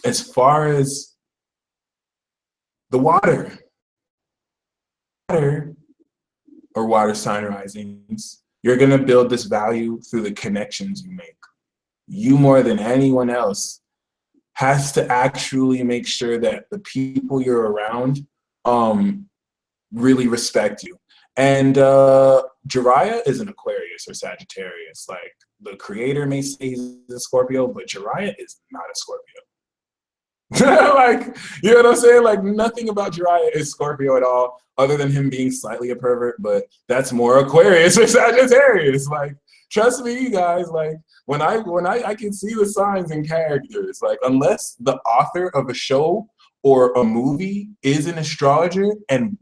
A: As far as the water or water sign risings, you're going to build this value through the connections you make. You, more than anyone else, has to actually make sure that the people you're around really respect you. And Jiraiya is an Aquarius or Sagittarius. Like, the creator may say he's a Scorpio, but Jiraiya is not a Scorpio. Like, you know what I'm saying? Like, nothing about Jiraiya is Scorpio at all, other than him being slightly a pervert, but that's more Aquarius or Sagittarius. Like, trust me, you guys, like, when I can see the signs and characters, like, unless the author of a show or a movie is an astrologer and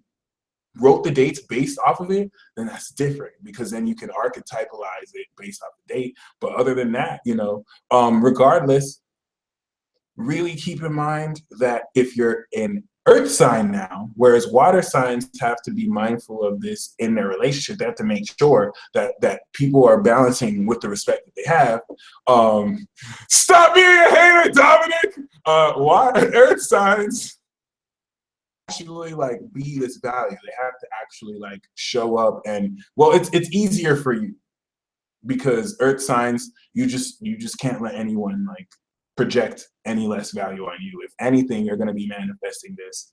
A: wrote the dates based off of it, then that's different, because then you can archetypalize it based off the date. But other than that, you know, regardless, really keep in mind that if you're an earth sign now, whereas water signs have to be mindful of this in their relationship, they have to make sure that people are balancing with the respect that they have. Stop being a hater, Dominic. Water earth signs actually like be this value. They have to actually like show up, and well, it's easier for you, because earth signs, you just can't let anyone like project any less value on you. If anything, you're going to be manifesting this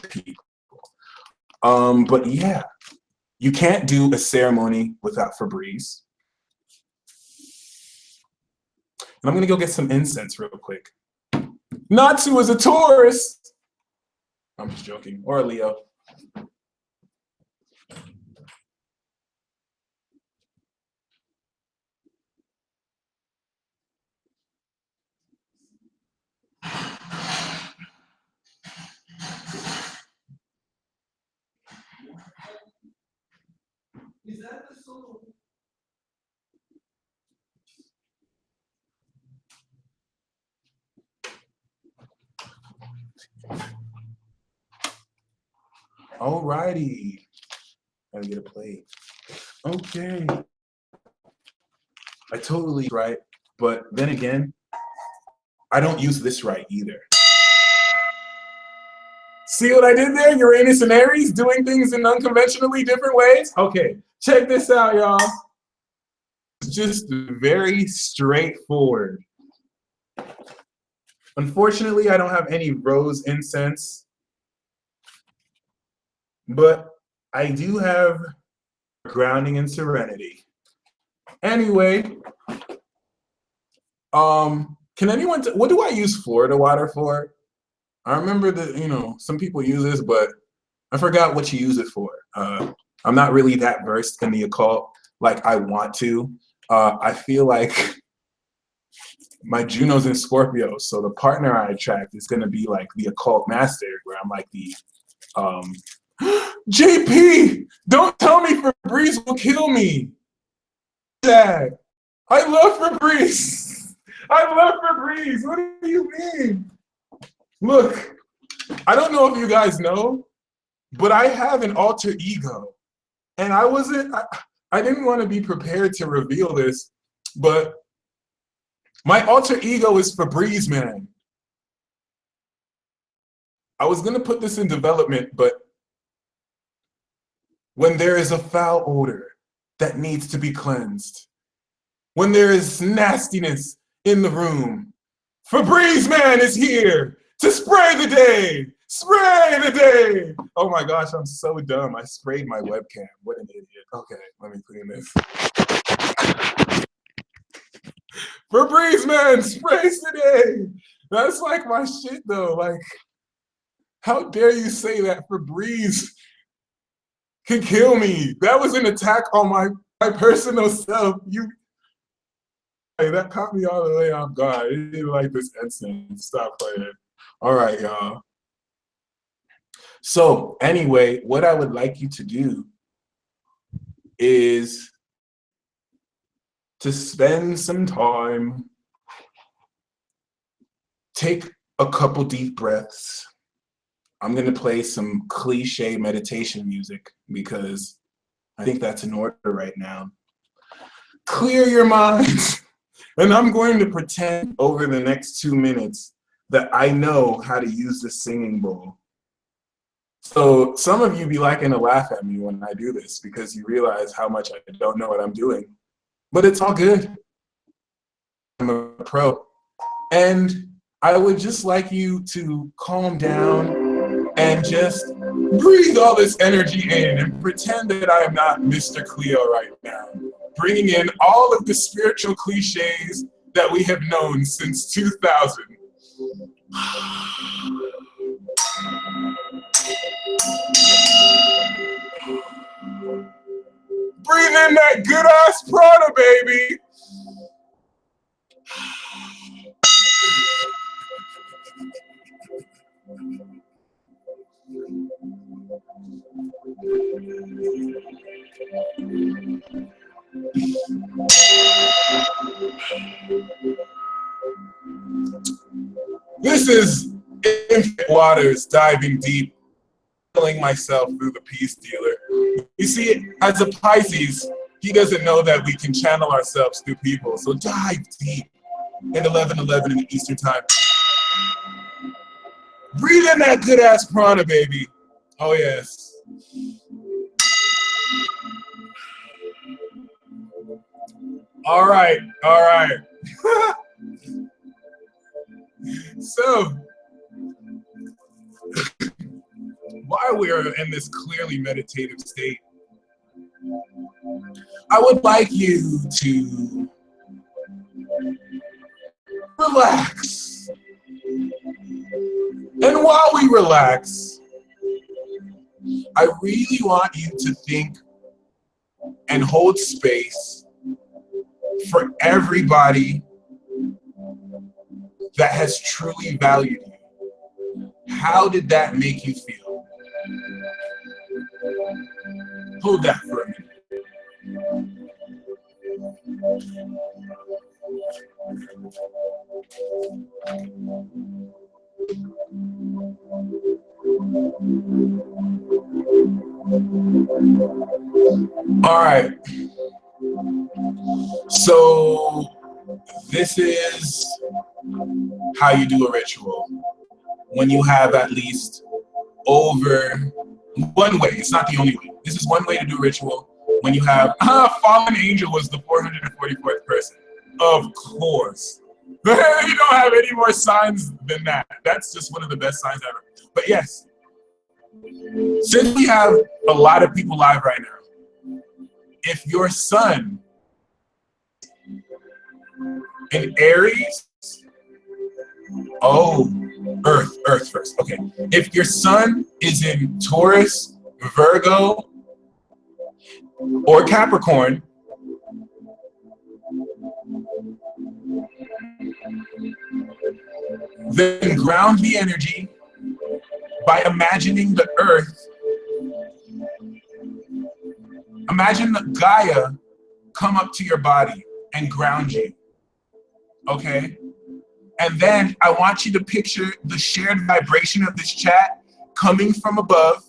A: people. But yeah, you can't do a ceremony without Febreze. And I'm going to go get some incense real quick. Natsu is a Taurus. I'm just joking. Or a Leo. Is that the song? Alrighty. Gotta get a plate. Okay. I totally right, but then again, I don't use this right either. See what I did there? Uranus and Aries doing things in unconventionally different ways? Okay, check this out, y'all. It's just very straightforward. Unfortunately, I don't have any rose incense, but I do have grounding and serenity. Anyway, can anyone, what do I use Florida water for? I remember that, you know, some people use this, but I forgot what you use it for. I'm not really that versed in the occult like I want to. I feel like my Juno's in Scorpio, so the partner I attract is gonna be like the occult master, where I'm like the JP, don't tell me Febreze will kill me. Dad, I love Febreze. I love Febreze. What do you mean? Look, I don't know if you guys know, but I have an alter ego. And I didn't want to be prepared to reveal this, but my alter ego is Febreze Man. I was going to put this in development, but when there is a foul odor that needs to be cleansed, when there is nastiness in the room, Febreze Man is here to spray the day. Spray the day. Oh my gosh, I'm so dumb. I sprayed my webcam. What an idiot. Okay, let me clean this. Febreze Man sprays the day. That's like my shit though. Like, how dare you say that Febreze can kill me? That was an attack on my personal self. That caught me all the way off guard. I didn't like this instant. Stop playing. All right, y'all. So anyway, what I would like you to do is to spend some time, take a couple deep breaths. I'm gonna play some cliche meditation music because I think that's in order right now. Clear your minds. And I'm going to pretend over the next 2 minutes that I know how to use the singing bowl. So some of you be liking to laugh at me when I do this because you realize how much I don't know what I'm doing. But it's all good. I'm a pro. And I would just like you to calm down and just breathe all this energy in and pretend that I am not Mr. Cleo right now, bringing in all of the spiritual cliches that we have known since 2000. Breathe in that good ass prana, baby. This is infinite waters diving deep, feeling myself through the peace dealer. You see, as a Pisces, he doesn't know that we can channel ourselves through people. So dive deep at 11:11 in the Eastern time. Breathe in that good ass prana, baby. Oh yes. All right, all right. So, while we're in this clearly meditative state, I would like you to relax. And while we relax, I really want you to think and hold space for everybody that has truly valued you. How did that make you feel? Hold that for a minute. All right. So this is how you do a ritual. When you have at least over one way, it's not the only way. This is one way to do a ritual. When you have, fallen angel was the 444th person. Of course. You don't have any more signs than that. That's just one of the best signs ever. But yes, since we have a lot of people live right now, if your sun in Aries, Earth first. Okay. If your sun is in Taurus, Virgo, or Capricorn, then ground the energy by imagining the earth. Imagine the Gaia come up to your body and ground you. okay? And then I want you to picture the shared vibration of this chat coming from above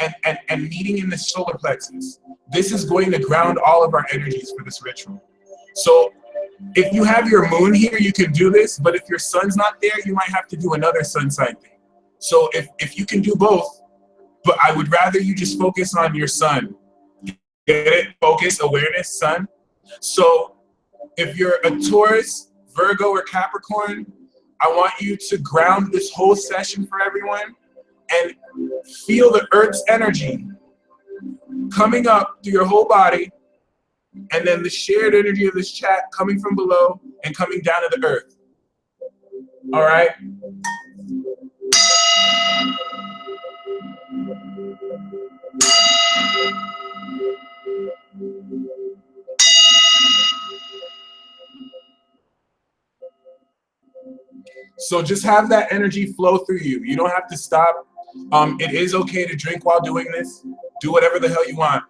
A: and meeting in the solar plexus. This is going to ground all of our energies for this ritual. So if you have your moon here, you can do this, but if your sun's not there, you might have to do another sun sign thing. So if you can do both, but I would rather you just focus on your sun. Get it? Focus, awareness, sun. So if you're a Taurus, Virgo, or Capricorn, I want you to ground this whole session for everyone and feel the Earth's energy coming up through your whole body, and then the shared energy of this chat coming from below and coming down to the Earth. All right? So just have that energy flow through you. You don't have to stop. It is okay to drink while doing this. Do whatever the hell you want.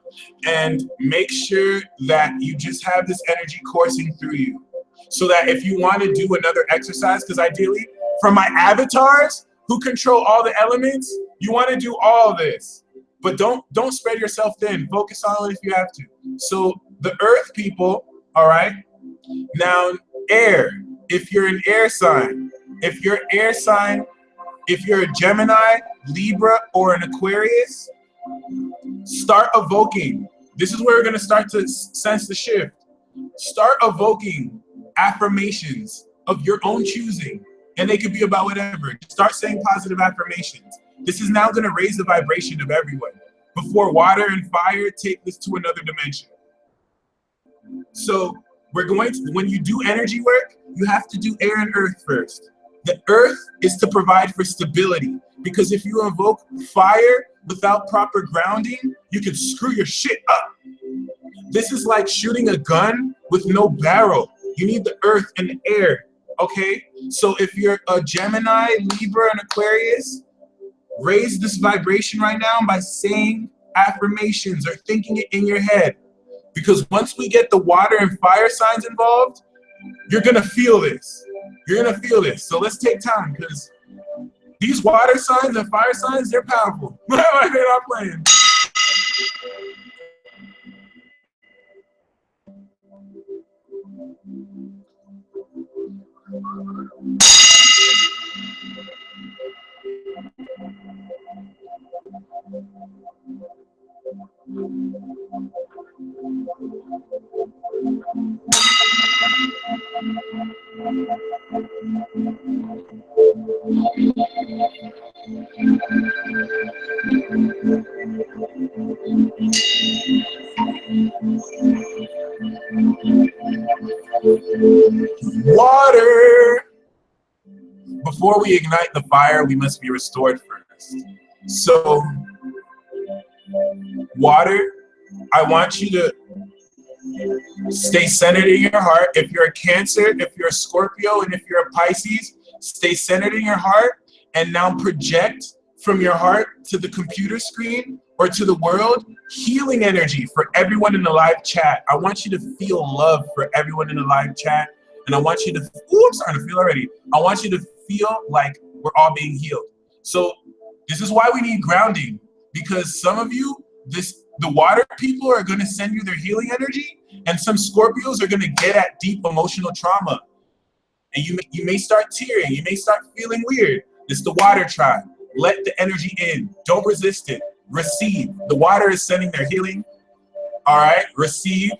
A: And make sure that you just have this energy coursing through you. So that if you want to do another exercise, because ideally, for my avatars who control all the elements, you want to do all of this. But don't spread yourself thin. Focus on it if you have to. So the Earth people, all right? Now, air. If you're an air sign, if you're a Gemini, Libra, or an Aquarius, start evoking. This is where we're going to start to sense the shift. Start evoking affirmations of your own choosing, and they could be about whatever. Start saying positive affirmations. This is now going to raise the vibration of everyone before water and fire take this to another dimension. So we're going to, when you do energy work, you have to do air and earth first. The earth is to provide for stability, because if you invoke fire without proper grounding, you can screw your shit up. This is like shooting a gun with no barrel. You need the earth and the air, okay? So if you're a Gemini, Libra, and Aquarius, raise this vibration right now by saying affirmations or thinking it in your head. Because once we get the water and fire signs involved, you're gonna feel this. You're gonna feel this. So let's take time, because these water signs and fire signs, they're powerful. They're not playing. Water. Before we ignite the fire, we must be restored first. So, water, I want you to stay centered in your heart. If you're a Cancer, if you're a Scorpio, and if you're a Pisces, stay centered in your heart, and now project from your heart to the computer screen or to the world healing energy for everyone in the live chat. I want you to feel love for everyone in the live chat, and I want you to, ooh, I'm starting to feel already. I want you to feel like we're all being healed. So this is why we need grounding, because some of you, the water people are going to send you their healing energy, and some Scorpios are going to get at deep emotional trauma. And you may start tearing. You may start feeling weird. It's the water tribe. Let the energy in. Don't resist it. Receive. The water is sending their healing. All right? Receive.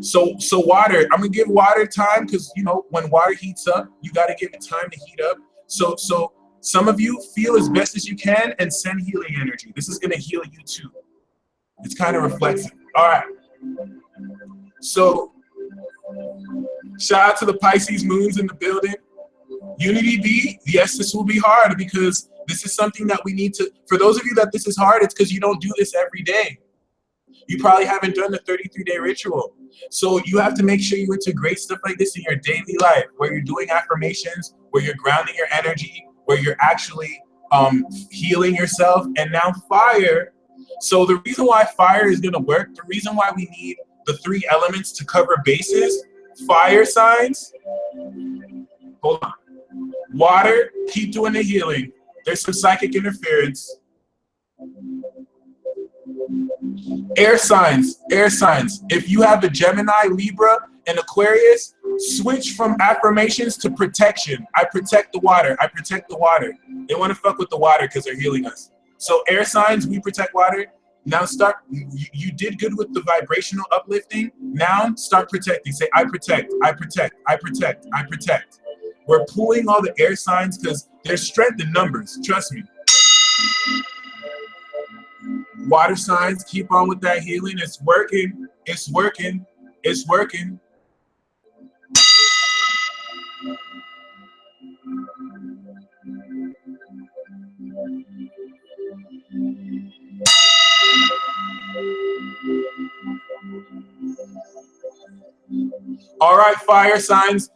A: So water, I'm going to give water time, because, you know, when water heats up, you got to give it time to heat up. So some of you feel as best as you can and send healing energy. This is going to heal you too. It's kind of reflexive. All right. So shout out to the Pisces moons in the building. Unity B, yes, this will be hard, because this is something that we need to, for those of you that this is hard, it's because you don't do this every day. You probably haven't done the 33-day ritual. So you have to make sure you integrate stuff like this in your daily life, where you're doing affirmations, where you're grounding your energy, where you're actually healing yourself. And now fire. So the reason why fire is going to work, the reason why we need the 3 elements to cover bases. Fire signs, hold on. Water, keep doing the healing. There's some psychic interference. Air signs, air signs. If you have a Gemini, Libra, and Aquarius, switch from affirmations to protection. I protect the water, I protect the water. They want to fuck with the water because they're healing us. So air signs, we protect water. Now start, you did good with the vibrational uplifting. Now start protecting. Say, I protect, I protect, I protect, I protect. We're pulling all the air signs because there's strength in numbers, trust me. Water signs, keep on with that healing. It's working, it's working, it's working. All right, fire signs,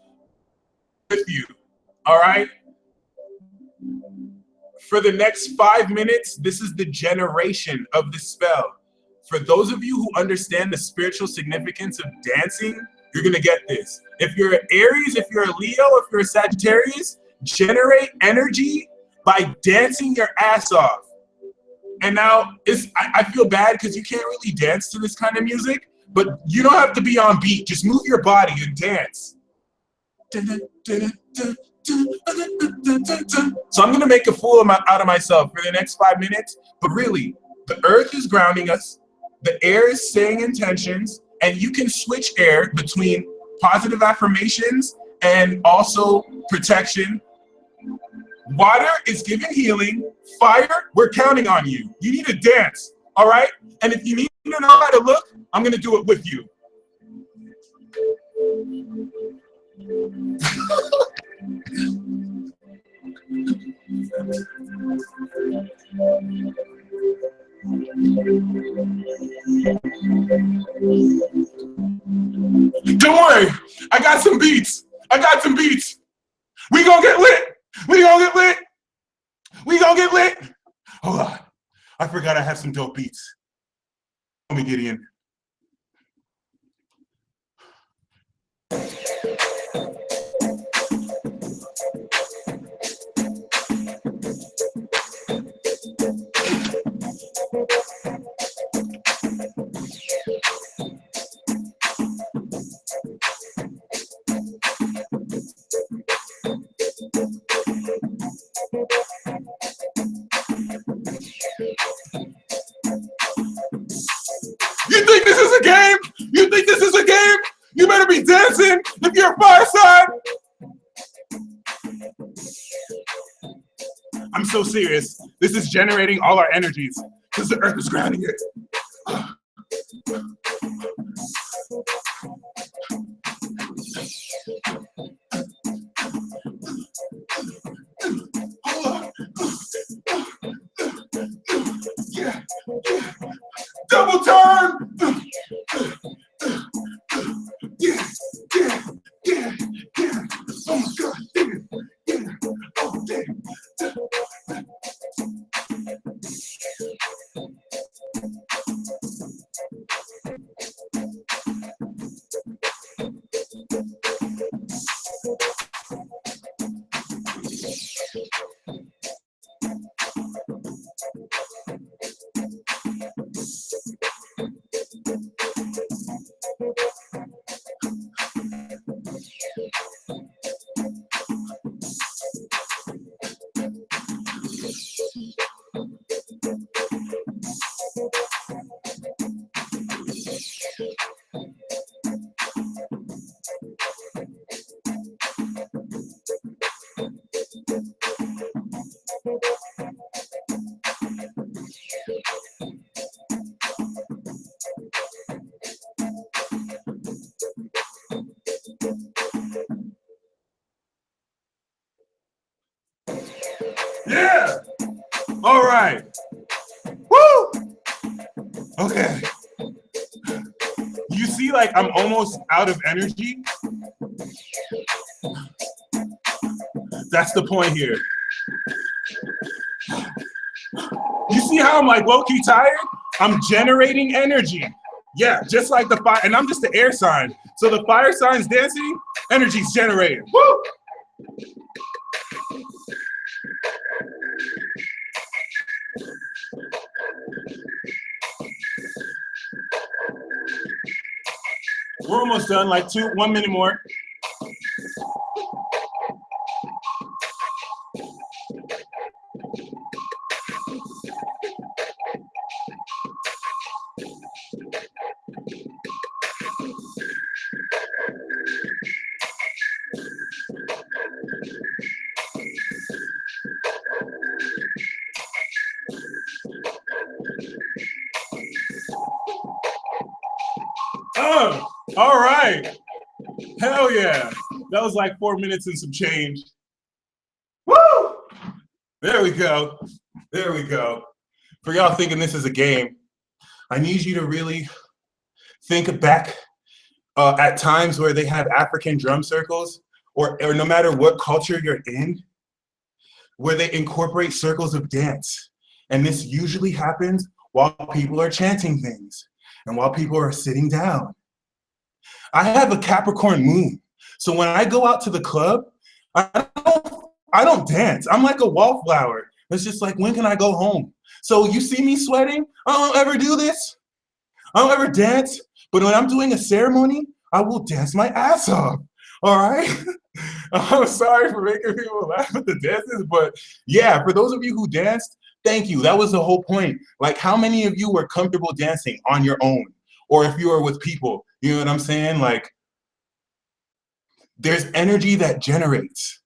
A: with you, all right? For the next 5 minutes, this is the generation of the spell. For those of you who understand the spiritual significance of dancing, you're gonna get this. If you're an Aries, if you're a Leo, if you're a Sagittarius, generate energy by dancing your ass off. And now, I feel bad because you can't really dance to this kind of music, but you don't have to be on beat. Just move your body and dance. So I'm gonna make a fool out of myself for the next 5 minutes, but really, the earth is grounding us, the air is saying intentions, and you can switch air between positive affirmations and also protection. Water is giving healing. Fire, we're counting on you. You need to dance, all right? And if you need to know how to look, I'm gonna do it with you. Don't worry, I got some beats. I got some beats. We gonna get lit. We gonna get lit. We gonna get lit. Hold on, I forgot I have some dope beats. Let me get in. You think this is a game? You think this is a game? You better be dancing if you're a fire sign. I'm so serious. This is generating all our energies because the earth is grounding it. Yeah, yeah. Double turn. Yeah, yeah, yeah, yeah. Oh my God, damn. Yeah, oh damn. Yeah! All right. Woo! Okay. You see, like, I'm almost out of energy. That's the point here. You see how I'm like low-key tired? I'm generating energy. Yeah, just like the fire, and I'm just the air sign. So the fire sign's dancing, energy's generated. Woo! We're almost done, like 1 minute more. All right. Hell yeah. That was like 4 minutes and some change. Woo! There we go. There we go. For y'all thinking this is a game, I need you to really think back at times where they have African drum circles, or no matter what culture you're in, where they incorporate circles of dance. And this usually happens while people are chanting things and while people are sitting down. I have a Capricorn moon. So when I go out to the club, I don't dance. I'm like a wallflower. It's just like, when can I go home? So you see me sweating? I don't ever do this. I don't ever dance. But when I'm doing a ceremony, I will dance my ass off. All right? I'm sorry for making people laugh at the dances, but yeah, for those of you who danced, thank you. That was the whole point. Like, how many of you were comfortable dancing on your own? Or if you were with people, you know what I'm saying? Like, there's energy that generates.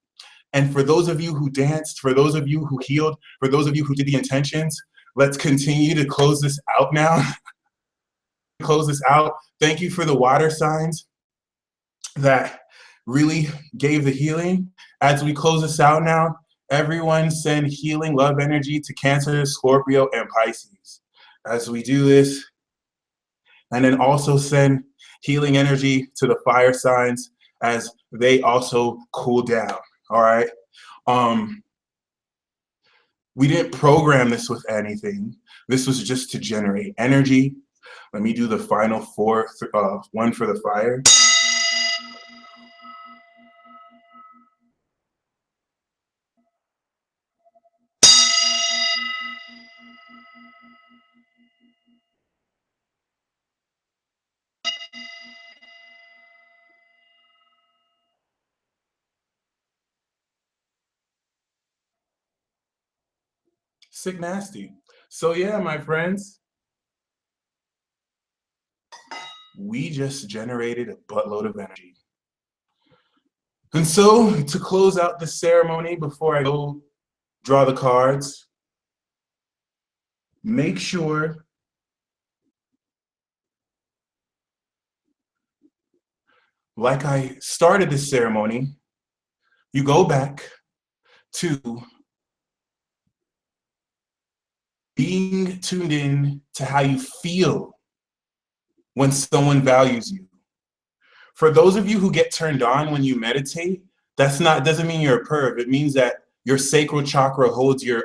A: And for those of you who danced, for those of you who healed, for those of you who did the intentions, let's continue to close this out now. Close this out. Thank you for the water signs that really gave the healing. As we close this out now, everyone send healing love energy to Cancer, Scorpio, and Pisces. As we do this, and then also send healing energy to the fire signs as they also cool down. All right. We didn't program this with anything. This was just to generate energy. Let me do the final one for the fire. Sick nasty. So yeah, my friends, we just generated a buttload of energy. And so to close out the ceremony, before I go draw the cards, make sure like I started this ceremony, you go back to being tuned in to how you feel when someone values you. For those of you who get turned on when you meditate, doesn't mean you're a perv. It means that your sacral chakra holds your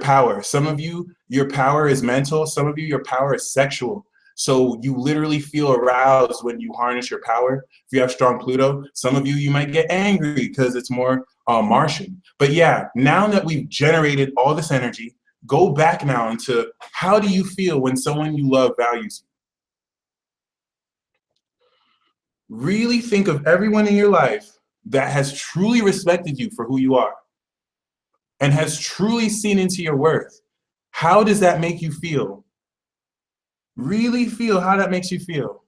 A: power. Some of you, your power is mental. Some of you, your power is sexual. So you literally feel aroused when you harness your power. If you have strong Pluto, some of you, you might get angry because it's more Martian. But yeah, now that we've generated all this energy, go back now into how do you feel when someone you love values you? Really think of everyone in your life that has truly respected you for who you are and has truly seen into your worth. How does that make you feel? Really feel how that makes you feel.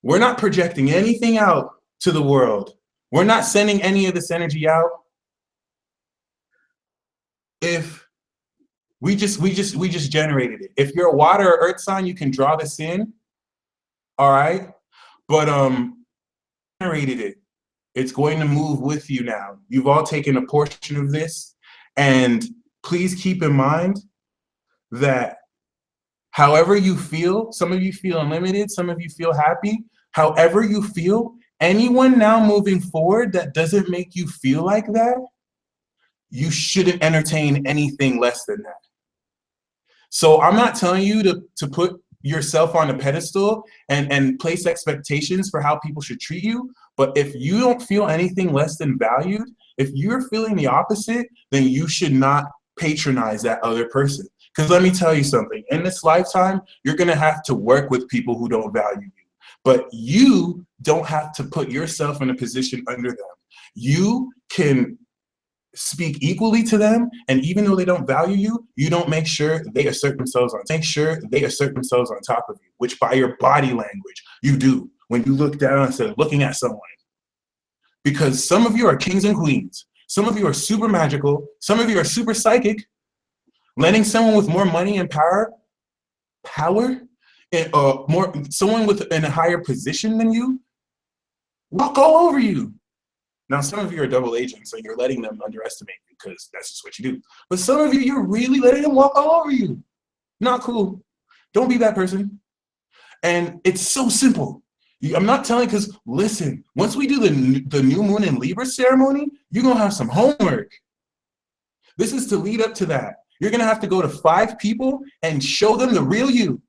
A: We're not projecting anything out to the world. We're not sending any of this energy out. If we just generated it. If you're a water or earth sign, you can draw this in. All right. But generated it. It's going to move with you now. You've all taken a portion of this, and please keep in mind that however you feel, some of you feel unlimited, some of you feel happy, however you feel, anyone now moving forward that doesn't make you feel like that, you shouldn't entertain anything less than that. So I'm not telling you to put yourself on a pedestal and place expectations for how people should treat you. But if you don't feel anything less than valued, if you're feeling the opposite, then you should not patronize that other person. Because let me tell you something, in this lifetime, you're gonna have to work with people who don't value you. But you don't have to put yourself in a position under them. You can speak equally to them, and even though they don't value you, you don't make sure they assert themselves on top of you, which by your body language you do when you look down instead of looking at someone. Because some of you are kings and queens, some of you are super magical, some of you are super psychic. Letting someone with more money and power, someone in a higher position than you, walk all over you. Now, some of you are double agents, so you're letting them underestimate you because that's just what you do. But some of you, you're really letting them walk all over you. Not cool. Don't be that person. And it's so simple. I'm not telling, because listen, once we do the new moon in Libra ceremony, you're going to have some homework. This is to lead up to that. You're going to have to go to 5 people and show them the real you,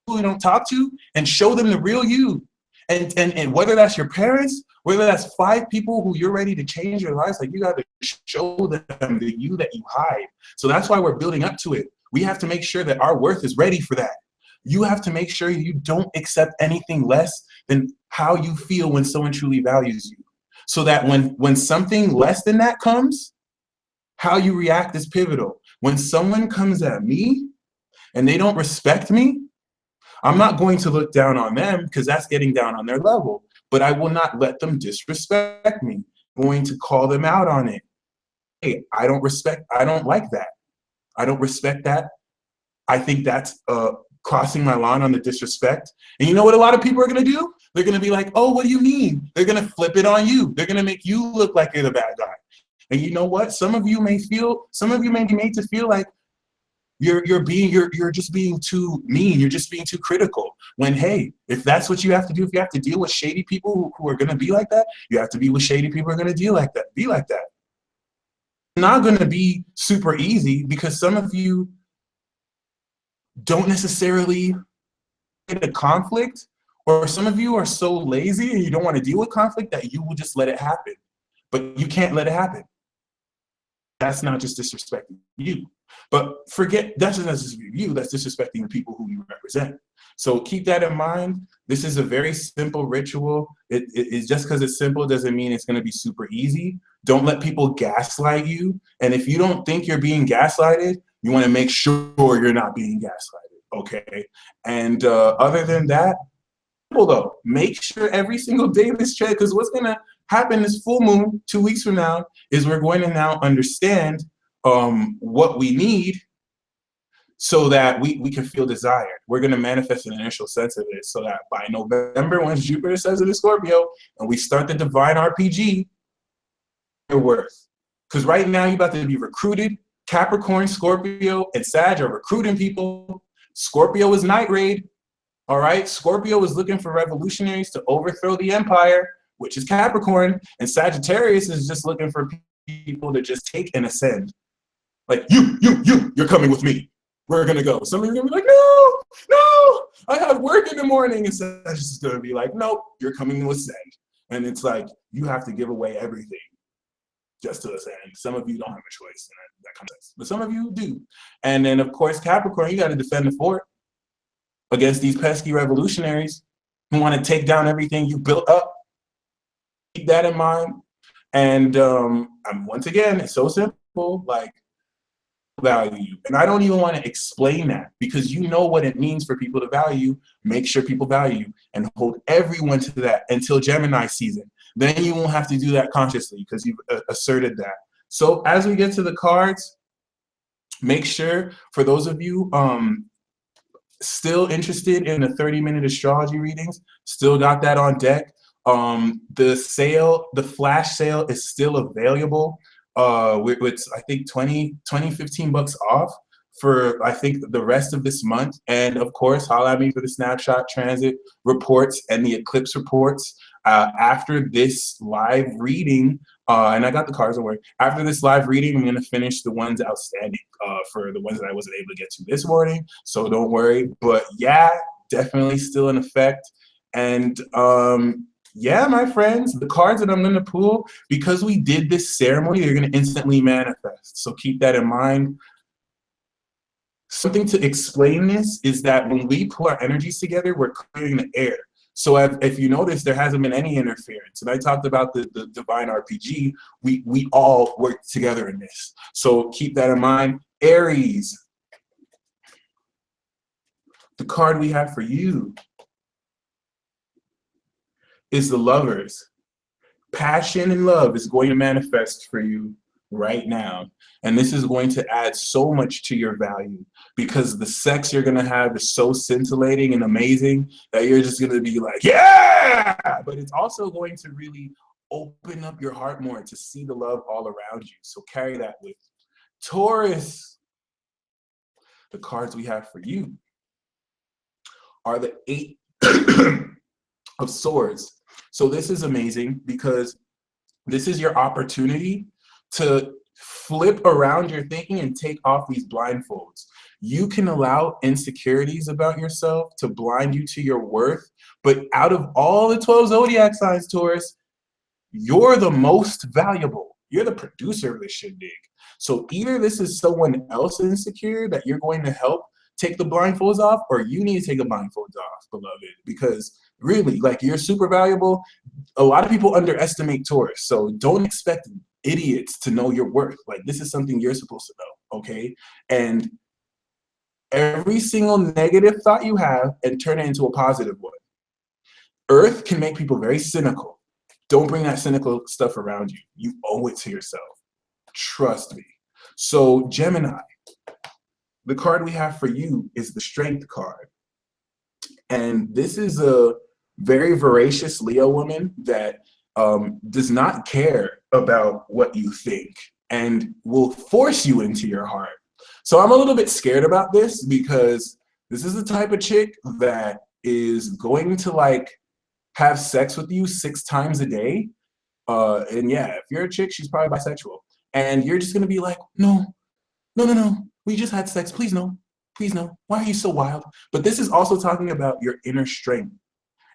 A: who you don't talk to, and show them the real you. And whether that's your parents, whether that's 5 people who you're ready to change your lives, like you got to show them the you that you hide. So that's why we're building up to it. We have to make sure that our worth is ready for that. You have to make sure you don't accept anything less than how you feel when someone truly values you. So that when something less than that comes, how you react is pivotal. When someone comes at me and they don't respect me, I'm not going to look down on them because that's getting down on their level, but I will not let them disrespect me. I'm going to call them out on it. Hey, I don't like that. I don't respect that. I think that's crossing my line on the disrespect. And you know what a lot of people are going to do? They're going to be like, oh, what do you mean? They're going to flip it on you. They're going to make you look like you're the bad guy. And you know what? Some of you may be made to feel like you're just being too mean. You're just being too critical. When, hey, if that's what you have to do, if you have to deal with shady people who are going to be like that, you have to be with shady people who are going to be like that. It's not going to be super easy because some of you don't necessarily get a conflict, or some of you are so lazy and you don't want to deal with conflict that you will just let it happen. But you can't let it happen. That's not just disrespecting you. But forget, that's just not disrespecting you, that's disrespecting the people who you represent. So keep that in mind. This is a very simple ritual. It's just because it's simple doesn't mean it's going to be super easy. Don't let people gaslight you. And if you don't think you're being gaslighted, you want to make sure you're not being gaslighted, okay? And other than that, though, make sure every single day this check, because what's going to happen this full moon 2 weeks from now is we're going to now understand what we need so that we can feel desired. We're going to manifest an initial sense of it so that by November, once Jupiter says it is Scorpio, and we start the divine RPG, your worth. Because right now you're about to be recruited. Capricorn, Scorpio, and Sag are recruiting people. Scorpio is night raid. All right, Scorpio is looking for revolutionaries to overthrow the empire, which is Capricorn, and Sagittarius is just looking for people to just take and ascend. Like, you're coming with me. We're gonna go. Some of you are gonna be like, no, I have work in the morning. And Sagittarius is gonna be like, nope, you're coming to ascend. And it's like, you have to give away everything just to ascend. Some of you don't have a choice in that context, but some of you do. And then, of course, Capricorn, you gotta defend the fort against these pesky revolutionaries who want to take down everything you built up. Keep that in mind. And once again, it's so simple, like, value you. And I don't even want to explain that because you know what it means for people to value. Make sure people value you and hold everyone to that until Gemini season. Then you won't have to do that consciously because you've asserted that. So as we get to the cards, make sure for those of you still interested in the 30-minute astrology readings, still got that on deck. The flash sale is still available. With I think 15 bucks off for I think the rest of this month. And of course, holla at me for the snapshot transit reports and the eclipse reports. After this live reading, and I got the cards away. After this live reading, I'm going to finish the ones outstanding for the ones that I wasn't able to get to this morning. So don't worry. But yeah, definitely still in effect. And yeah, my friends, the cards that I'm going to pull, because we did this ceremony, they're going to instantly manifest. So keep that in mind. Something to explain this is that when we pull our energies together, we're clearing the air. So if you notice, there hasn't been any interference. And I talked about the divine RPG. We all work together in this. So keep that in mind. Aries, the card we have for you is the Lovers. Passion and love is going to manifest for you right now. And this is going to add so much to your value, because the sex you're going to have is so scintillating and amazing that you're just going to be like, yeah! But it's also going to really open up your heart more to see the love all around you. So carry that with you. Taurus, the cards we have for you are the 8 of Swords. So this is amazing, because this is your opportunity to flip around your thinking and take off these blindfolds. You can allow insecurities about yourself to blind you to your worth, but out of all the 12 zodiac signs, Taurus, you're the most valuable. You're the producer of this shindig. So either this is someone else insecure that you're going to help take the blindfolds off, or you need to take the blindfolds off, beloved, because really, like, you're super valuable. A lot of people underestimate Taurus, so don't expect idiots to know your worth. Like, this is something you're supposed to know, okay? And every single negative thought you have, and turn it into a positive one. Earth can make people very cynical. Don't bring that cynical stuff around you. You owe it to yourself. Trust me. So Gemini, the card we have for you is the Strength card. And this is a very voracious Leo woman that does not care about what you think and will force you into your heart. So I'm a little bit scared about this, because this is the type of chick that is going to, like, have sex with you 6 times a day. And yeah, if you're a chick, she's probably bisexual. And you're just going to be like, no, no, no, no. We just had sex. Please no. Please no. Why are you so wild? But this is also talking about your inner strength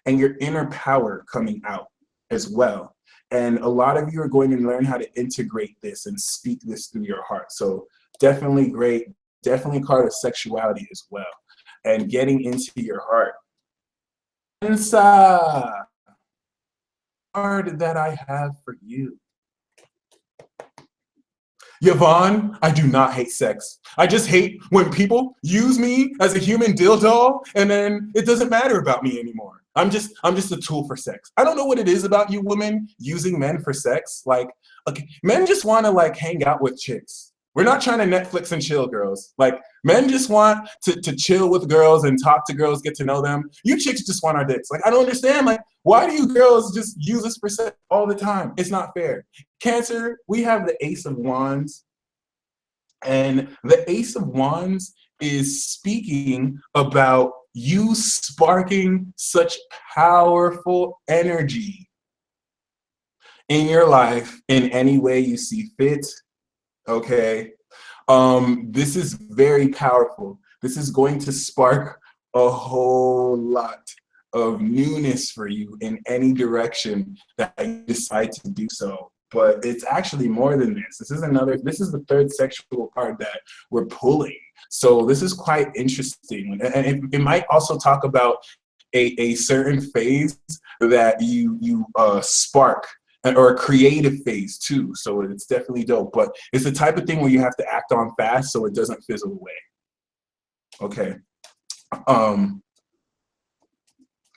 A: and your inner power coming out as well. And a lot of you are going to learn how to integrate this and speak this through your heart. So definitely great. Definitely a card of sexuality as well. And getting into your heart. Cancer, card that I have for you. Yvonne, I do not hate sex. I just hate when people use me as a human dildo, and then it doesn't matter about me anymore. I'm just a tool for sex. I don't know what it is about you women using men for sex. Like, okay, men just want to, like, hang out with chicks. We're not trying to Netflix and chill, girls. Like, men just want to chill with girls and talk to girls, get to know them. You chicks just want our dicks. Like, I don't understand. Like, why do you girls just use us for sex all the time? It's not fair. Cancer, we have the Ace of Wands. And the Ace of Wands is speaking about you sparking such powerful energy in your life in any way you see fit. Okay, this is very powerful. This is going to spark a whole lot of newness for you in any direction that you decide to do so. But it's actually more than this. This is the third sexual card that we're pulling. So this is quite interesting. And it might also talk about a certain phase that you spark, or a creative phase too. So it's definitely dope. But it's the type of thing where you have to act on fast so it doesn't fizzle away. Okay.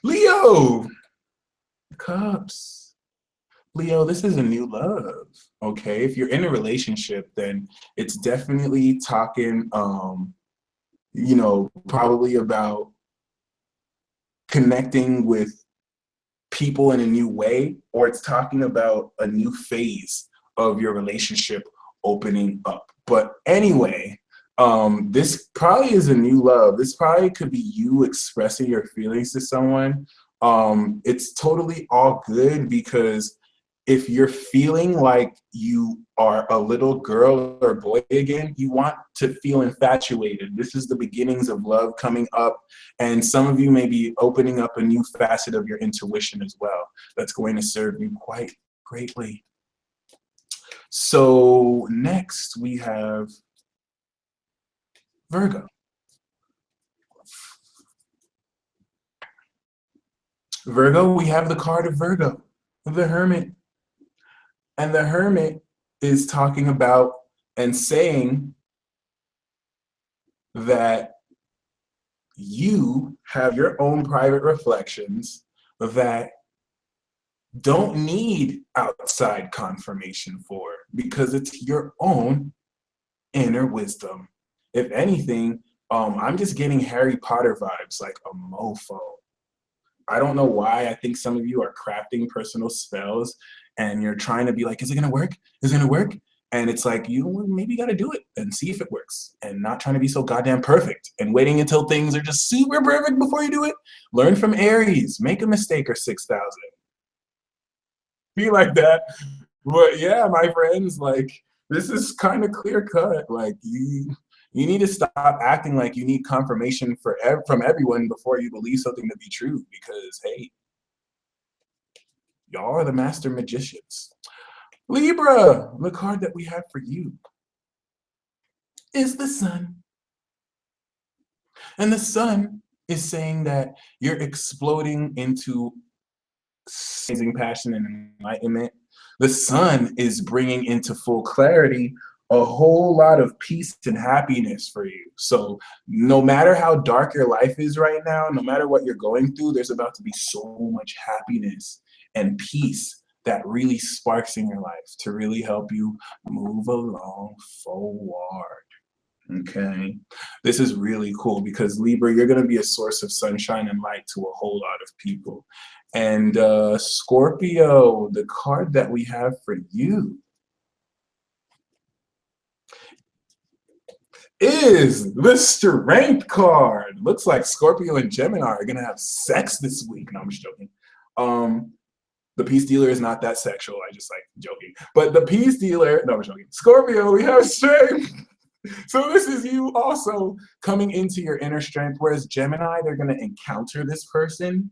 A: Leo, Cups. Leo, this is a new love. Okay. If you're in a relationship, then it's definitely talking, you know, probably about connecting with people in a new way, or it's talking about a new phase of your relationship opening up. But anyway, this probably is a new love. This probably could be you expressing your feelings to someone. It's totally all good, because if you're feeling like you are a little girl or boy again, you want to feel infatuated. This is the beginnings of love coming up. And some of you may be opening up a new facet of your intuition as well. That's going to serve you quite greatly. So next we have Virgo. Virgo, we have the card of Virgo, the Hermit. And the Hermit is talking about and saying that you have your own private reflections that don't need outside confirmation for, because it's your own inner wisdom. If anything, I'm just getting Harry Potter vibes, like a mofo. I don't know why. I think some of you are crafting personal spells and you're trying to be like, is it gonna work? Is it gonna work? And it's like, you maybe gotta do it and see if it works, and not trying to be so goddamn perfect and waiting until things are just super perfect before you do it. Learn from Aries, make a mistake or 6,000. Be like that. But yeah, my friends, like, this is kind of clear cut. Like, you need to stop acting like you need confirmation from everyone before you believe something to be true, because hey, y'all are the master magicians. Libra, the card that we have for you is the Sun. And the Sun is saying that you're exploding into amazing passion and enlightenment. The Sun is bringing into full clarity a whole lot of peace and happiness for you. So no matter how dark your life is right now, no matter what you're going through, there's about to be so much happiness and peace that really sparks in your life to really help you move along forward. Okay, this is really cool because Libra, you're going to be a source of sunshine and light to a whole lot of people. And Scorpio, the card that we have for you is the Strength card. Looks like Scorpio and Gemini are going to have sex this week. No, I'm just joking. The peace dealer is not that sexual. I just like joking. But the peace dealer, no, I'm joking. Scorpio, we have strength. So this is you also coming into your inner strength, whereas Gemini, they're going to encounter this person.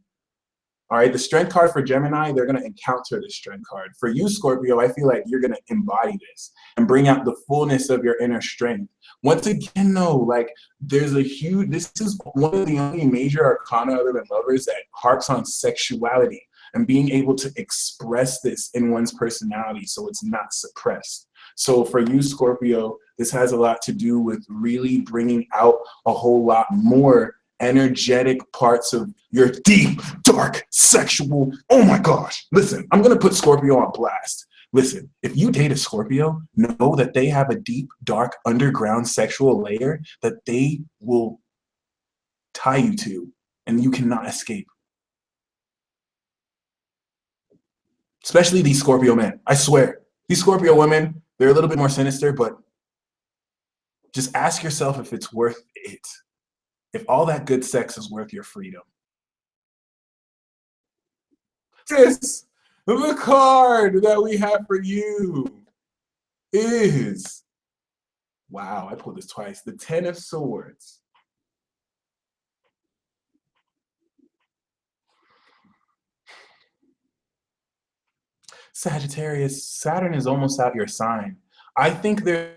A: All right, the strength card for Gemini, they're going to encounter the strength card. For you, Scorpio, I feel like you're going to embody this and bring out the fullness of your inner strength. Once again, though, like there's a huge, this is one of the only major arcana other than lovers that harps on sexuality and being able to express this in one's personality so it's not suppressed. So for you, Scorpio, this has a lot to do with really bringing out a whole lot more energetic parts of your deep, dark, sexual. Oh my gosh. Listen, I'm going to put Scorpio on blast. Listen, if you date a Scorpio, know that they have a deep, dark, underground sexual layer that they will tie you to, and you cannot escape. Especially these Scorpio men. I swear, these Scorpio women, they're a little bit more sinister, but just ask yourself if it's worth it. If all that good sex is worth your freedom. This, the card that we have for you is, wow, I pulled this twice, the Ten of Swords. Sagittarius, Saturn is almost out your sign. I think there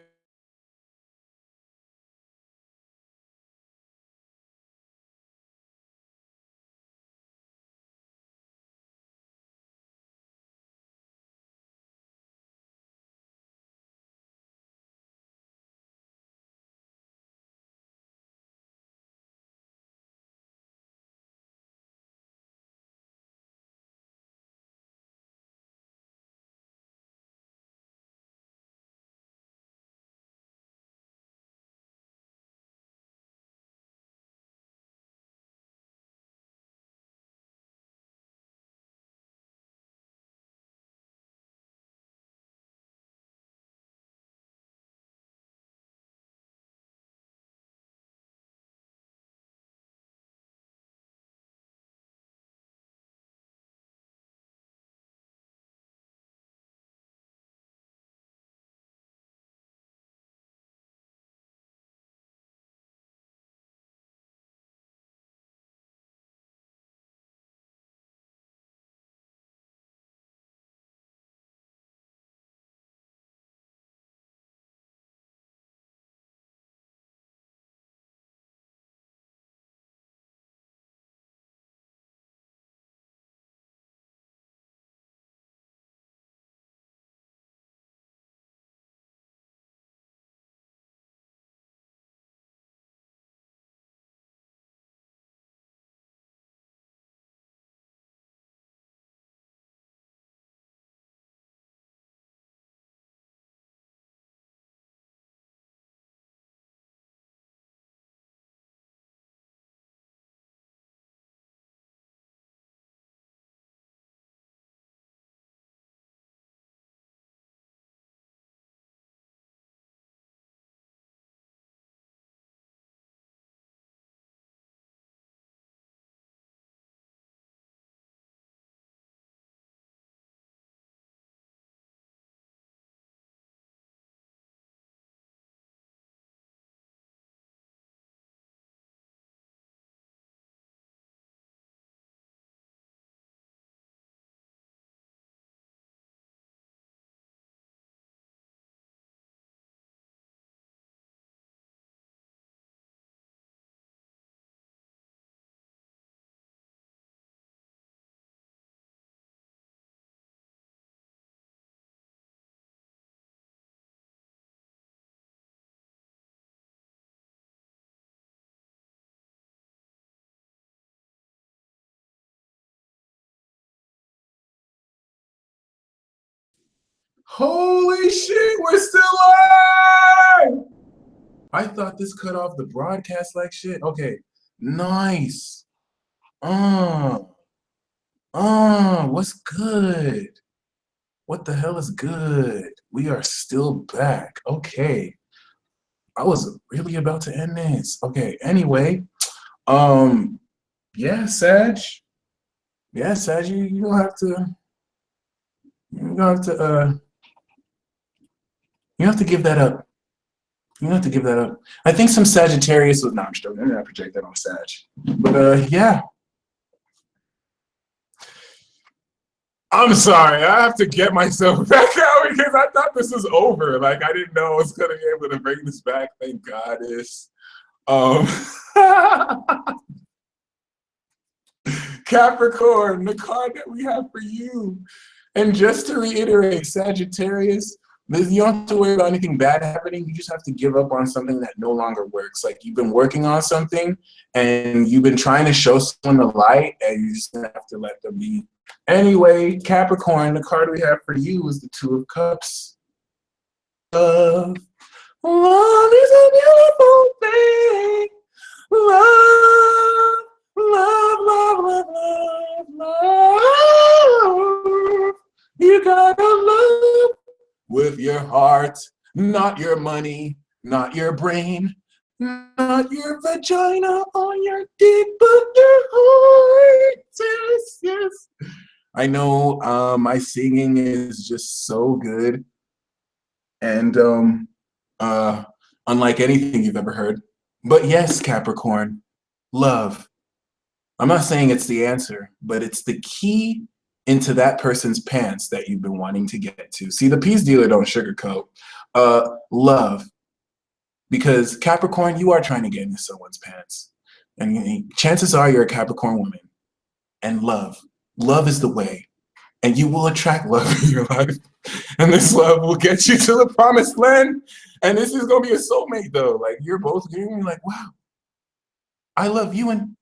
A: Holy shit, we're still live! I thought this cut off the broadcast like shit. Okay, nice. Uh, what's good? What the hell is good? We are still back. Okay. I was really about to end this. Okay, anyway. Um, yeah, Sag. Yeah, Sag, you don't have to you don't have to you don't have to give that up. You don't have to give that up. I think some Sagittarius was, no, I'm joking. I'm gonna project that on Sag. But yeah. I'm sorry. I have to get myself back out because I thought this was over. Like I didn't know I was gonna be able to bring this back. Thank goddess. Um Capricorn, the card that we have for you. And just to reiterate, Sagittarius, you don't have to worry about anything bad happening. You just have to give up on something that no longer works. Like you've been working on something and you've been trying to show someone the light and you just have to let them be. Anyway, Capricorn, the card we have for you is the Two of Cups. Love. Love is a beautiful thing. Love, love, love, love, love, love. You gotta love with your heart, not your money, not your brain, not your vagina or your dick, but your heart. Yes, yes. I know my singing is just so good. And unlike anything you've ever heard. But yes, Capricorn, love. I'm not saying it's the answer, but it's the key into that person's pants that you've been wanting to get to. See, the peace dealer don't sugarcoat. Love. Because Capricorn, you are trying to get into someone's pants. And chances are you're a Capricorn woman. And love. Love is the way. And you will attract love in your life. And this love will get you to the promised land. And this is going to be a soulmate, though. Like, you're both you're like, wow, I love you and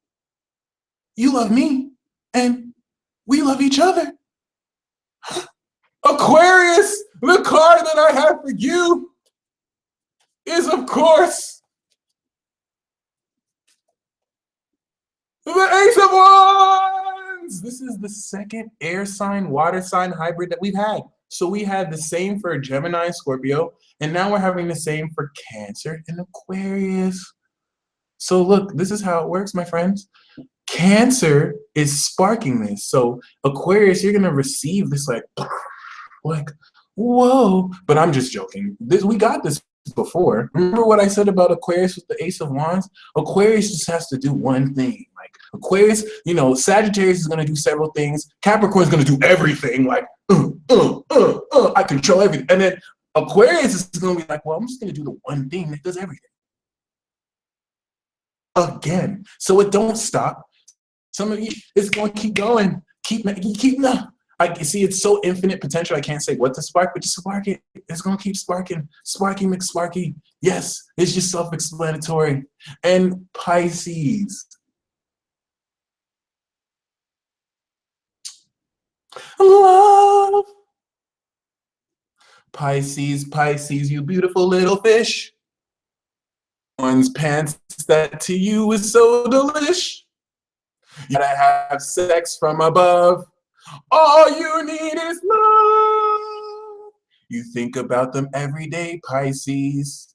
A: you love me. And we love each other. Aquarius, the card that I have for you is, of course, the Ace of Wands. This is the second air sign, water sign hybrid that we've had. So we had the same for Gemini and Scorpio, and now we're having the same for Cancer and Aquarius. So look, this is how it works, my friends. Cancer is sparking this. So Aquarius, you're gonna receive this like, whoa. But I'm just joking. We got this before. Remember what I said about Aquarius with the Ace of Wands? Aquarius just has to do one thing. Like Aquarius, Sagittarius is gonna do several things. Capricorn is gonna do everything. Like, I control everything. And then Aquarius is gonna be like, well, I'm just gonna do the one thing that does everything. Again. So it don't stop. Some of you, it's going to keep going. I see it's so infinite potential. I can't say what to spark, but just spark it. It's going to keep sparking. Sparky McSparky. Yes, it's just self-explanatory. And Pisces. Love. Pisces, you beautiful little fish. One's pants that to you is so delish. You gotta have sex from above. All you need is love. You think about them every day, Pisces.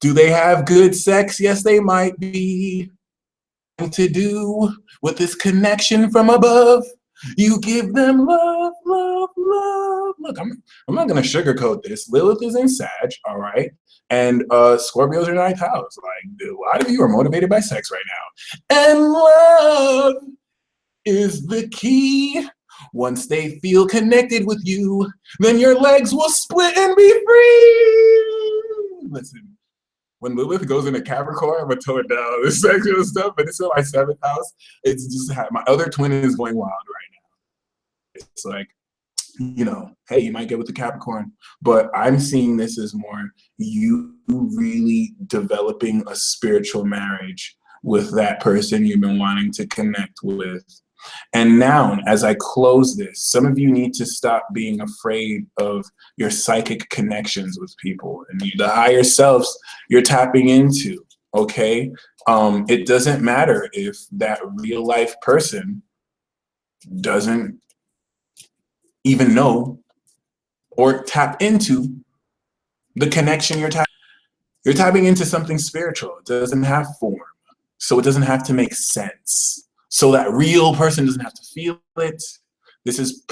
A: Do they have good sex? Yes, they might be. To do with this connection from above. You give them love, love, love. Look, I'm not gonna sugarcoat this. Lilith is in Sag, all right? And Scorpio's your ninth house. Like, a lot of you are motivated by sex right now. And love is the key. Once they feel connected with you, then your legs will split and be free. Listen, when Lilith goes into Capricorn, I'm gonna tone it down. The sexual stuff, but it's in my 7th house. It's just my other twin is going wild right now. It's like, hey, you might get with the Capricorn, but I'm seeing this as more you really developing a spiritual marriage with that person you've been wanting to connect with. And now, as I close this, some of you need to stop being afraid of your psychic connections with people and the higher selves you're tapping into, okay? It doesn't matter if that real life person doesn't even know or tap into the connection you're tapping. You're tapping into something spiritual. It doesn't have form, so it doesn't have to make sense. So that real person doesn't have to feel it. This is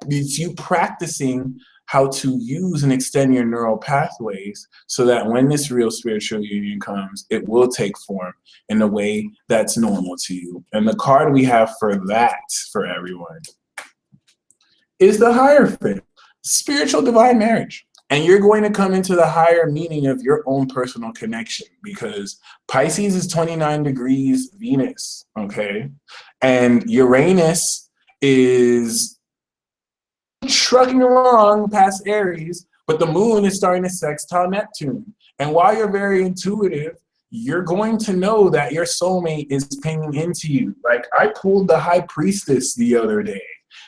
A: it's you practicing how to use and extend your neural pathways so that when this real spiritual union comes, it will take form in a way that's normal to you. And the card we have for that, for everyone, is the Hierophant, spiritual divine marriage. And you're going to come into the higher meaning of your own personal connection, because Pisces is 29 degrees Venus, okay? And Uranus is trucking along past Aries, but the moon is starting to sextile Neptune. And while you're very intuitive, you're going to know that your soulmate is pinging into you. Like, I pulled the High Priestess the other day,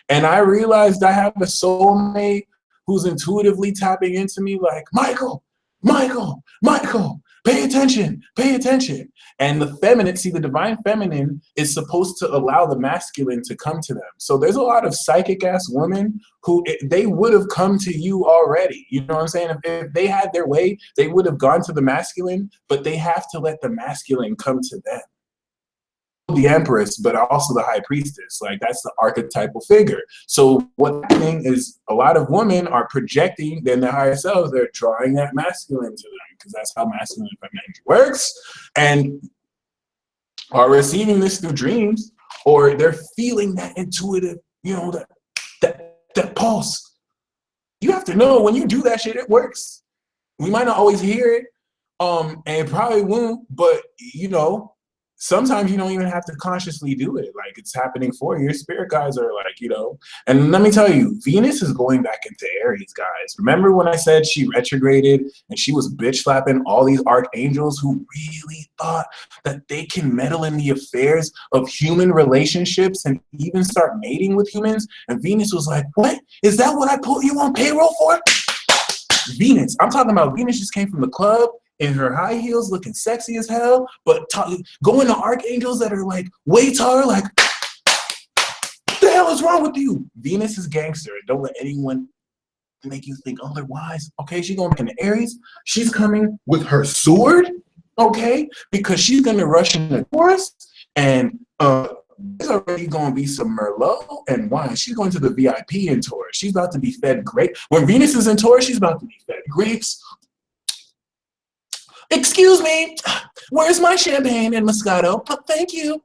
A: and I realized I have a soulmate who's intuitively tapping into me like, Michael, Michael, Michael, pay attention, pay attention. And the feminine, see, the divine feminine is supposed to allow the masculine to come to them. So there's a lot of psychic ass women who they would have come to you already. You know what I'm saying? If they had their way, they would have gone to the masculine, but they have to let the masculine come to them. The Empress, but also the High Priestess. Like, that's the archetypal figure. So what's happening is a lot of women are projecting then their higher selves. They're drawing that masculine to them, because that's how masculine femininity works, and are receiving this through dreams, or they're feeling that intuitive, you know, that pulse. You have to know when you do that shit, it works. We might not always hear it, and it probably won't, but you know, sometimes you don't even have to consciously do it. Like, it's happening for you. Your spirit guides are like, you know. And let me tell you, Venus is going back into Aries, guys. Remember when I said she retrograded and she was bitch slapping all these archangels who really thought that they can meddle in the affairs of human relationships and even start mating with humans? And Venus was like, what? Is that what I put you on payroll for? Venus. I'm talking about Venus just came from the club in her high heels, looking sexy as hell, but going to archangels that are like way taller, like, what the hell is wrong with you? Venus is gangster. Don't let anyone make you think otherwise. Okay, she's going into Aries. She's coming with her sword, okay, because she's gonna rush into Taurus, and there's already gonna be some Merlot and wine. She's going to the VIP in Taurus. She's about to be fed grapes. When Venus is in Taurus, she's about to be fed grapes. Excuse me, where's my champagne and Moscato? Oh, thank you.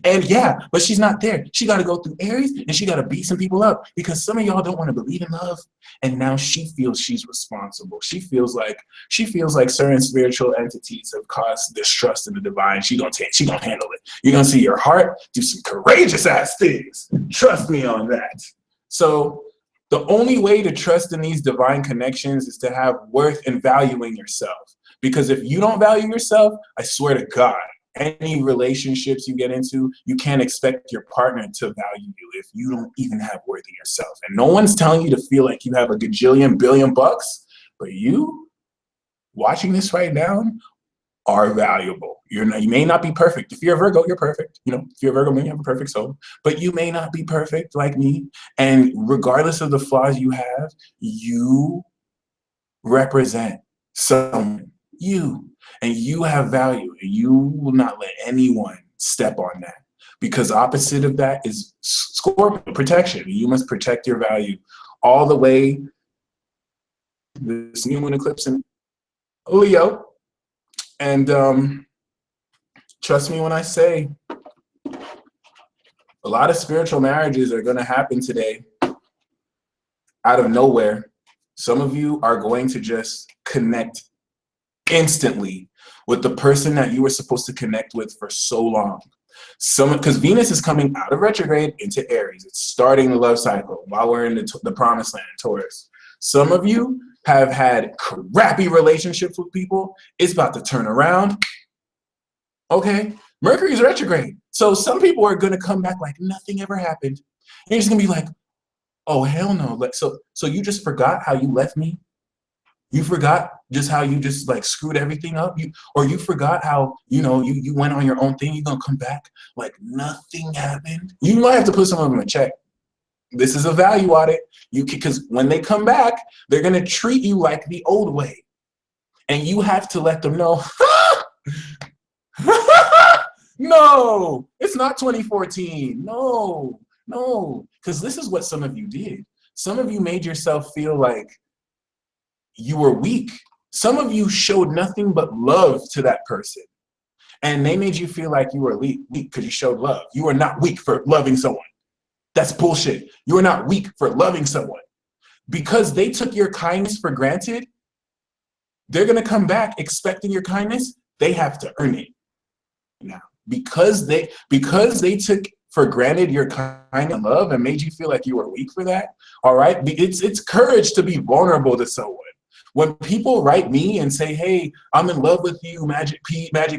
A: And yeah, but she's not there. She got to go through Aries, and she got to beat some people up, because some of y'all don't want to believe in love. And now she feels she's responsible. She feels like certain spiritual entities have caused distrust in the divine. She gonna handle it. You're gonna see your heart do some courageous ass things. Trust me on that. So the only way to trust in these divine connections is to have worth and value in yourself. Because if you don't value yourself, I swear to God, any relationships you get into, you can't expect your partner to value you if you don't even have worth in yourself. And no one's telling you to feel like you have a gajillion billion bucks, but you watching this right now are valuable. You may not be perfect. If you're a Virgo, you're perfect. You know, if you're a Virgo, you have a perfect soul. But you may not be perfect like me. And regardless of the flaws you have, you represent someone. And you have value, and you will not let anyone step on that, because opposite of that is Scorpio, protection. You must protect your value all the way this new moon eclipse in Leo. And trust me when I say a lot of spiritual marriages are going to happen today out of nowhere. Some of you are going to just connect instantly with the person that you were supposed to connect with for so long. Because Venus is coming out of retrograde into Aries. It's starting the love cycle while we're in the promised land, Taurus. Some of you have had crappy relationships with people. It's about to turn around. Okay, Mercury's retrograde. So some people are gonna come back like nothing ever happened. And you're just gonna be like, oh hell no. Like so you just forgot how you left me? You forgot just how you just like screwed everything up? You forgot how, you know, you went on your own thing, you're gonna come back like nothing happened? You might have to put some of them in check. This is a value audit. Because when they come back, they're gonna treat you like the old way. And you have to let them know, no, it's not 2014. No, no. Because this is what some of you did. Some of you made yourself feel like you were weak. Some of you showed nothing but love to that person. And they made you feel like you were weak because you showed love. You are not weak for loving someone. That's bullshit. You are not weak for loving someone. Because they took your kindness for granted, they're going to come back expecting your kindness. They have to earn it now. Because they took for granted your kind and love and made you feel like you were weak for that. All right. It's courage to be vulnerable to someone. When people write me and say, hey, I'm in love with you, Magic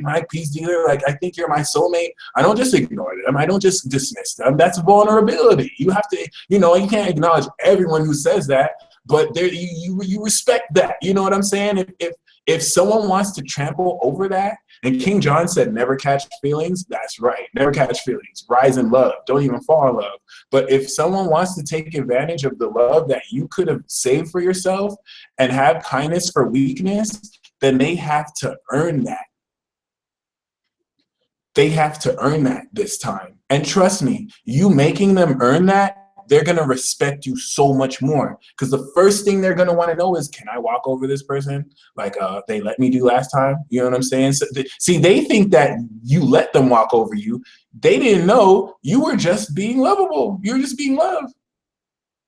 A: Mike, Peace Dealer, like, I think you're my soulmate, I don't just ignore them. I don't just dismiss them. That's vulnerability. You have to, you know, you can't acknowledge everyone who says that, but there, you respect that. You know what I'm saying? If someone wants to trample over that, and King John said, never catch feelings, that's right. Never catch feelings. Rise in love. Don't even fall in love. But if someone wants to take advantage of the love that you could have saved for yourself and have kindness for weakness, then they have to earn that. They have to earn that this time. And trust me, you making them earn that, they're going to respect you so much more. Because the first thing they're going to want to know is, can I walk over this person like they let me do last time? You know what I'm saying? So see, they think that you let them walk over you. They didn't know you were just being lovable. You're just being loved.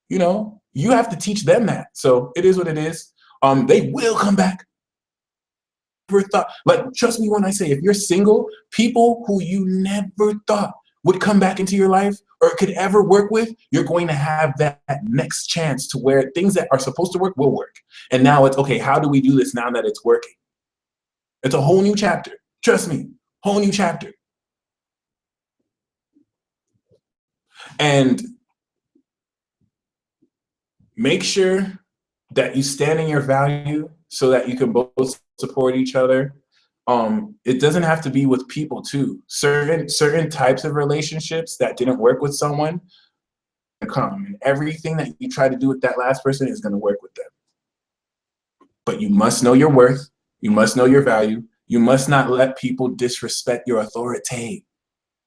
A: You know, you have to teach them that. So it is what it is. They will come back. Never thought, like, trust me when I say, if you're single, people who you never thought would come back into your life or could ever work with, you're going to have that next chance to where things that are supposed to work will work. And now it's, okay, how do we do this now that it's working? It's a whole new chapter. Trust me, whole new chapter. And make sure that you stand in your value so that you can both support each other. It doesn't have to be with people too. Certain types of relationships that didn't work with someone come, and everything that you try to do with that last person is going to work with them. But you must know your worth. You must know your value. You must not let people disrespect your authority.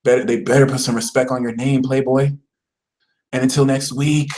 A: They better put some respect on your name, Playboy. And until next week.